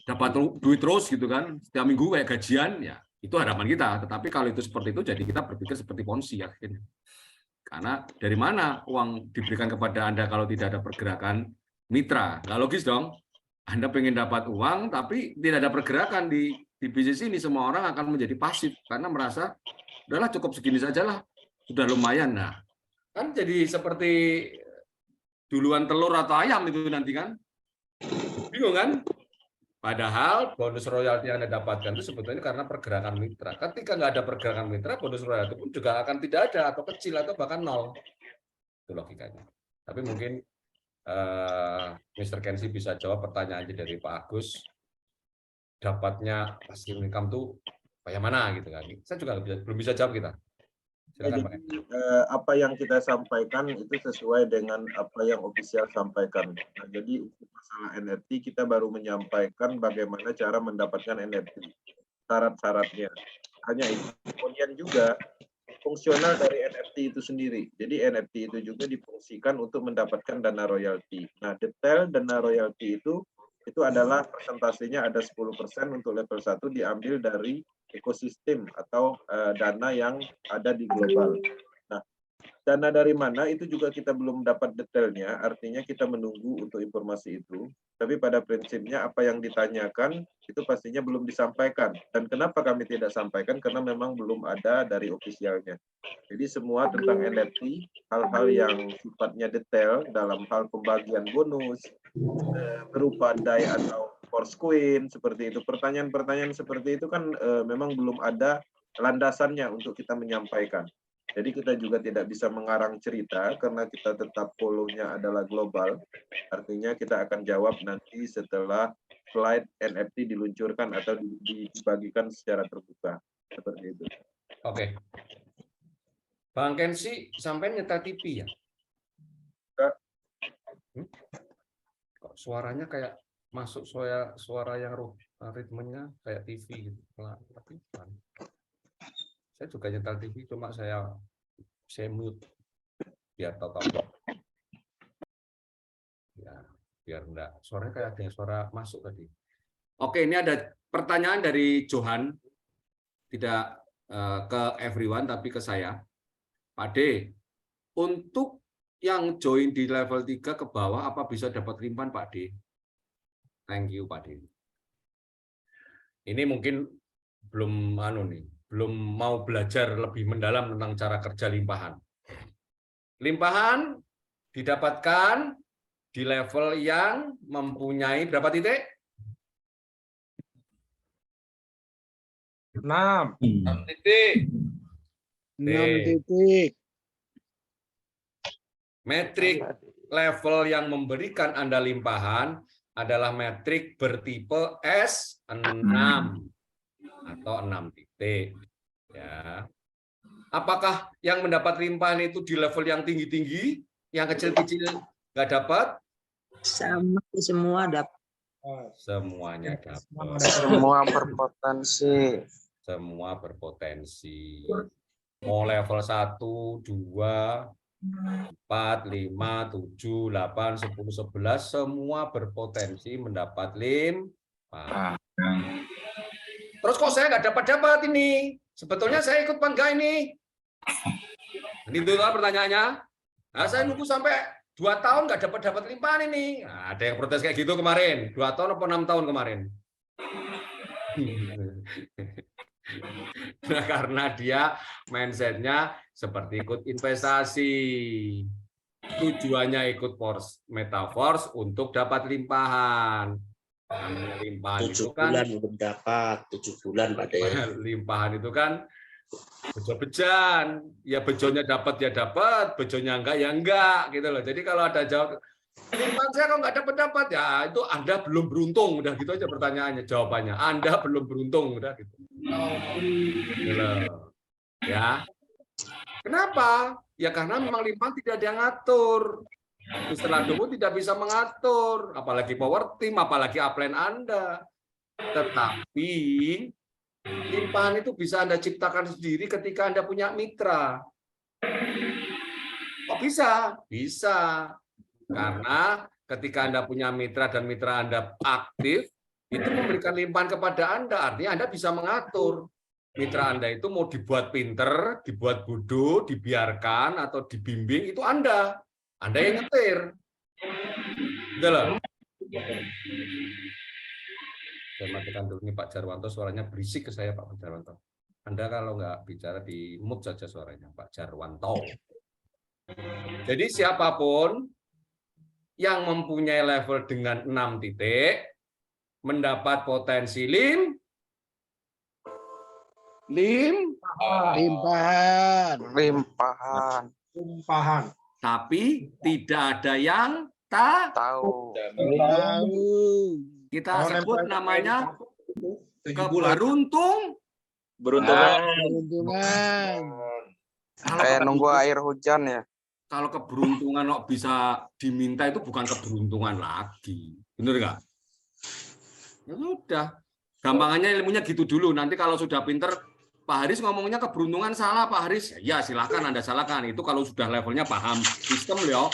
dapat duit terus gitu kan, setiap minggu kayak gajian, ya itu harapan kita. Tetapi kalau itu seperti itu, jadi kita berpikir seperti Ponzi akhirnya. Karena dari mana uang diberikan kepada Anda kalau tidak ada pergerakan mitra? Nggak logis dong. Anda pengen dapat uang, tapi tidak ada pergerakan di bisnis ini, semua orang akan menjadi pasif karena merasa udahlah cukup segini sajalah, sudah lumayan. Nah, kan jadi seperti duluan telur atau ayam itu nanti kan, bingung kan? Padahal bonus royalti yang Anda dapatkan itu sebetulnya karena pergerakan mitra. Ketika nggak ada pergerakan mitra, bonus royalti pun juga akan tidak ada, atau kecil, atau bahkan nol. Itu logikanya. Tapi mungkin Mr. Kensi bisa jawab pertanyaan dari Pak Agus. Dapatnya passive income tuh bagaimana gitu kan? Saya juga belum bisa jawab kita. Jadi apa yang kita sampaikan itu sesuai dengan apa yang ofisial sampaikan. Nah, jadi untuk masalah NFT kita baru menyampaikan bagaimana cara mendapatkan NFT, syarat-syaratnya. Hanya itu. Kemudian juga fungsional dari NFT itu sendiri. Jadi NFT itu juga difungsikan untuk mendapatkan dana royalti. Nah, detail dana royalti itu adalah persentasenya ada 10% untuk level 1 diambil dari ekosistem atau dana yang ada di global. Nah, dana dari mana itu juga kita belum dapat detailnya, artinya kita menunggu untuk informasi itu. Tapi pada prinsipnya apa yang ditanyakan itu pastinya belum disampaikan. Dan kenapa kami tidak sampaikan? Karena memang belum ada dari ofisialnya. Jadi semua tentang NFT, hal-hal yang sifatnya detail dalam hal pembagian bonus, berupa DAI atau Force Queen, seperti itu. Pertanyaan-pertanyaan seperti itu kan memang belum ada landasannya untuk kita menyampaikan. Jadi kita juga tidak bisa mengarang cerita karena kita tetap follow-nya adalah global. Artinya kita akan jawab nanti setelah slide NFT diluncurkan atau dibagikan secara terbuka. Seperti itu. Oke. Bang Kensi sampai nyetel TV ya? Kok suaranya kayak masuk suara yang ritmenya kayak TV gitu. Tapi saya juga nyetel TV, cuma saya mute biar tahu. Ya, biar enggak. Suaranya kayak ada suara masuk tadi. Oke, ini ada pertanyaan dari Johan. Tidak ke everyone, tapi ke saya. Pak D, untuk yang join di level 3 ke bawah, apa bisa dapat limpahan, Pak D? Thank you, Pak D. Ini mungkin belum mau belajar lebih mendalam tentang cara kerja limpahan. Limpahan didapatkan di level yang mempunyai berapa titik? 6. 6 titik. 6 titik. Metrik level yang memberikan Anda limpahan adalah metrik bertipe S6 atau 6 titik. Ya. Apakah yang mendapat limpahan itu di level yang tinggi-tinggi, yang kecil-kecil nggak dapat? Sama semua dapat. Semuanya dapat. Semua berpotensi. Semua berpotensi. Mau level 1, 2, 4, 5, 7, 8, 10, 11, semua berpotensi mendapat limpahan. Terus kok saya nggak dapat ini? Sebetulnya saya ikut apa enggak ini? Ini dulu pertanyaannya. Nah, saya nunggu sampai 2 tahun nggak dapat limpahan ini. Nah, ada yang protes kayak gitu kemarin. 2 tahun atau 6 tahun kemarin. Nah, karena dia mindsetnya seperti ikut investasi. Tujuannya ikut Metaforce untuk dapat limpahan. Limpahan 7 itu kan bulan belum dapat, 7 bulan Pak De. Limpahan itu kan bejo-bejan. Ya bejonya dapat ya dapat, bejonya enggak ya enggak gitu loh. Jadi kalau ada jawab limpahan saya kalau nggak dapat ya itu Anda belum beruntung, udah gitu aja pertanyaannya, jawabannya Anda belum beruntung, udah gitu. Ya, kenapa? Ya karena memang limpahan tidak ada yang ngatur. Mr. Ladowo tidak bisa mengatur, apalagi power team, apalagi upline Anda. Tetapi limpahan itu bisa Anda ciptakan sendiri ketika Anda punya mitra. Kok bisa? Bisa. Karena ketika Anda punya mitra dan mitra Anda aktif, itu memberikan limpahan kepada Anda. Artinya Anda bisa mengatur. Mitra Anda itu mau dibuat pinter, dibuat bodoh, dibiarkan, atau dibimbing, itu Anda. Anda yang nyetir. Gitu loh. Saya matikan dulu nih Pak Jarwanto, suaranya berisik ke saya Pak Jarwanto. Anda kalau nggak bicara di mute saja suaranya Pak Jarwanto. Jadi siapapun yang mempunyai level dengan 6 titik mendapat potensi Limpahan. Tapi tidak ada yang Tahu. kita sebut namanya keberuntungan. Kayak nunggu air hujan ya. Kalau keberuntungan kok bisa diminta itu bukan keberuntungan lagi. Benar nggak? Ya udah. Gampangannya ilmunya gitu dulu. Nanti kalau sudah pinter, Pak Haris ngomongnya keberuntungan salah, Pak Haris. Ya silahkan Anda salahkan. Itu kalau sudah levelnya paham sistem ya.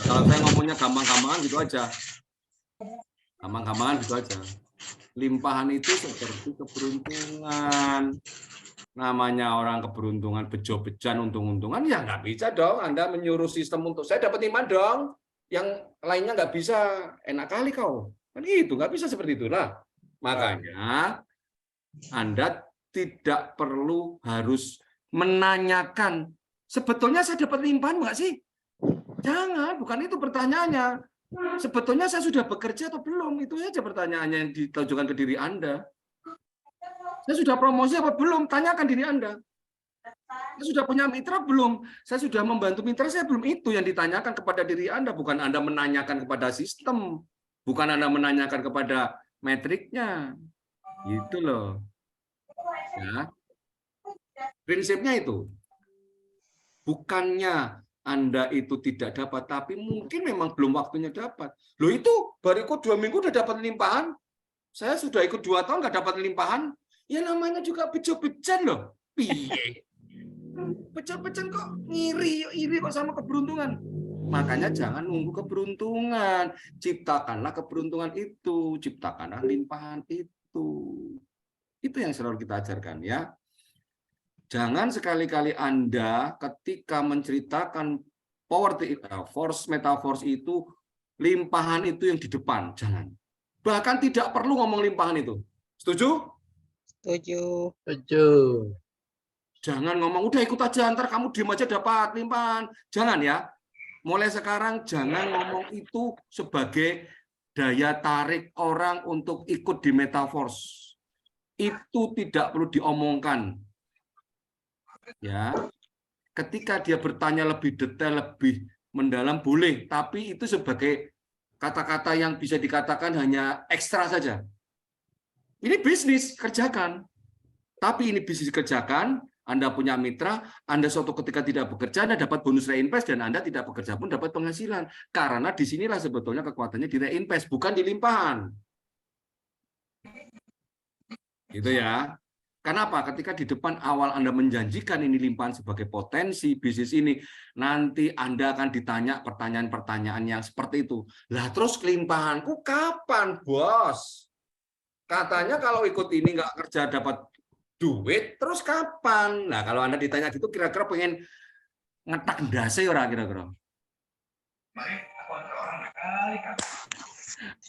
Kalau saya ngomongnya gampang-gampangan gitu aja. Gampang-gampangan gitu aja. Limpahan itu seperti keberuntungan. Namanya orang keberuntungan bejo-bejan, untung-untungan, ya nggak bisa dong. Anda menyuruh sistem untuk saya dapat limpahan dong. Yang lainnya nggak bisa. Enak kali kau. Kan itu nggak bisa seperti itulah. Makanya Anda tidak perlu harus menanyakan, sebetulnya saya dapat limpahan nggak sih? Jangan, bukan itu pertanyaannya. Sebetulnya saya sudah bekerja atau belum? Itu saja pertanyaannya yang ditujukan ke diri Anda. Saya sudah promosi apa belum? Tanyakan diri Anda. Saya sudah punya mitra belum? Saya sudah membantu mitra saya belum? Itu yang ditanyakan kepada diri Anda, bukan Anda menanyakan kepada sistem, bukan Anda menanyakan kepada metriknya. Gitu loh. Ya. Prinsipnya itu. Bukannya Anda itu tidak dapat, tapi mungkin memang belum waktunya dapat. Loh itu baru ikut 2 minggu udah dapat limpahan. Saya sudah ikut 2 tahun nggak dapat limpahan. Ya namanya juga bejo-bejan loh. Piye? Bejo-bejan kok iri kok sama keberuntungan. Makanya jangan nunggu keberuntungan. Ciptakanlah keberuntungan itu. Ciptakanlah limpahan itu. Itu yang selalu kita ajarkan ya. Jangan sekali-kali Anda ketika menceritakan Metaforce itu, limpahan itu yang di depan. Jangan. Bahkan tidak perlu ngomong limpahan itu. Setuju? Setuju. Jangan ngomong, udah ikut aja, ntar kamu diem aja dapat limpahan. Jangan ya. Mulai sekarang jangan ngomong itu sebagai daya tarik orang untuk ikut di Metaforce. itu tidak perlu diomongkan. Ya, ketika dia bertanya lebih detail, lebih mendalam boleh, tapi itu sebagai kata-kata yang bisa dikatakan hanya ekstra saja. Ini bisnis, kerjakan. Tapi ini bisnis kerjakan, Anda punya mitra, Anda suatu ketika tidak bekerja, Anda dapat bonus reinvest, dan Anda tidak bekerja pun dapat penghasilan. Karena disinilah sebetulnya kekuatannya di reinvest, bukan di limpahan. Gitu ya. Kenapa? Ketika di depan awal Anda menjanjikan ini limpahan sebagai potensi bisnis ini, nanti Anda akan ditanya pertanyaan-pertanyaan yang seperti itu. Lah terus kelimpahanku kapan, bos? Katanya kalau ikut ini nggak kerja dapat duit, terus kapan? Nah kalau Anda ditanya gitu, kira-kira pengen ngetak ndase ora kira-kira?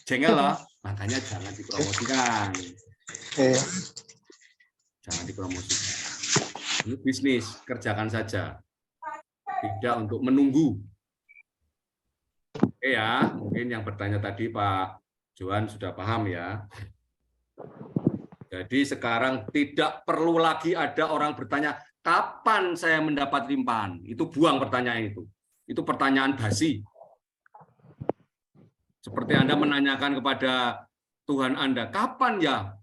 Jengkel loh, makanya jangan dipromosikan. Jangan dipromosikan. Ini bisnis, kerjakan saja. Tidak untuk menunggu. Oke ya, mungkin yang bertanya tadi Pak Johan sudah paham ya. Jadi sekarang tidak perlu lagi ada orang bertanya, kapan saya mendapat limpahan? Itu buang pertanyaan itu. Itu pertanyaan basi. Seperti Anda menanyakan kepada Tuhan Anda, kapan ya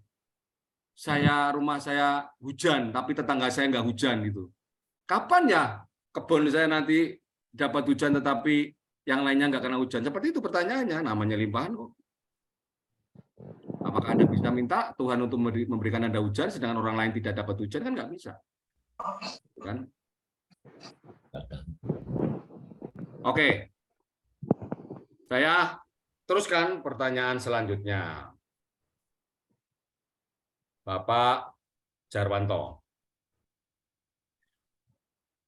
rumah saya hujan, tapi tetangga saya nggak hujan gitu. Kapan ya kebun saya nanti dapat hujan, tetapi yang lainnya nggak kena hujan? Seperti itu pertanyaannya, namanya limpahan kok. Apakah Anda bisa minta Tuhan untuk memberikan Anda hujan, sedangkan orang lain tidak dapat hujan? Kan nggak bisa. Kan? Oke. Saya teruskan pertanyaan selanjutnya. Bapak Jarwanto.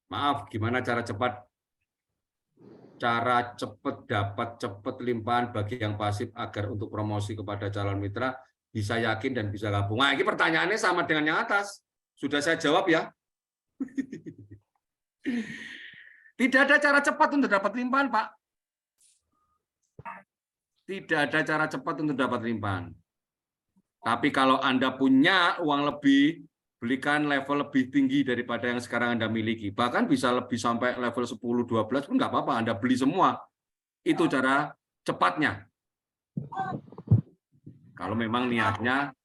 Maaf, gimana cara cepat dapat cepat limpahan bagi yang pasif agar untuk promosi kepada calon mitra bisa yakin dan bisa gabung? Nah, ini pertanyaannya sama dengan yang atas. Sudah saya jawab ya. Tidak ada cara cepat untuk dapat limpahan, Pak. Tidak ada cara cepat untuk dapat limpahan. Tapi kalau Anda punya uang lebih, belikan level lebih tinggi daripada yang sekarang Anda miliki. Bahkan bisa lebih sampai level 10, 12 pun nggak apa-apa. Anda beli semua. Itu cara cepatnya. Kalau memang niatnya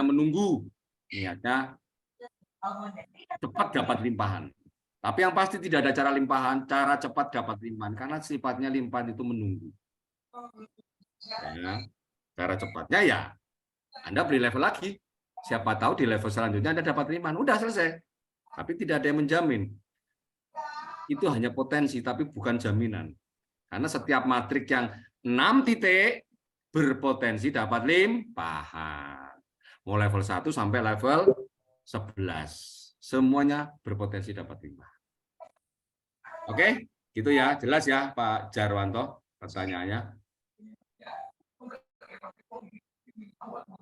menunggu. Niatnya cepat dapat limpahan. Tapi yang pasti tidak ada cara limpahan, cara cepat dapat limpahan. Karena sifatnya limpahan itu menunggu. Ya. Cara cepatnya ya, Anda beli level lagi. Siapa tahu di level selanjutnya Anda dapat limpahan. Udah selesai. Tapi tidak ada yang menjamin. Itu hanya potensi, tapi bukan jaminan. Karena setiap matrik yang 6 titik berpotensi dapat limpahan. Mau level 1 sampai level 11. Semuanya berpotensi dapat limpahan. Oke, gitu ya. Jelas ya Pak Jarwanto pertanyaannya.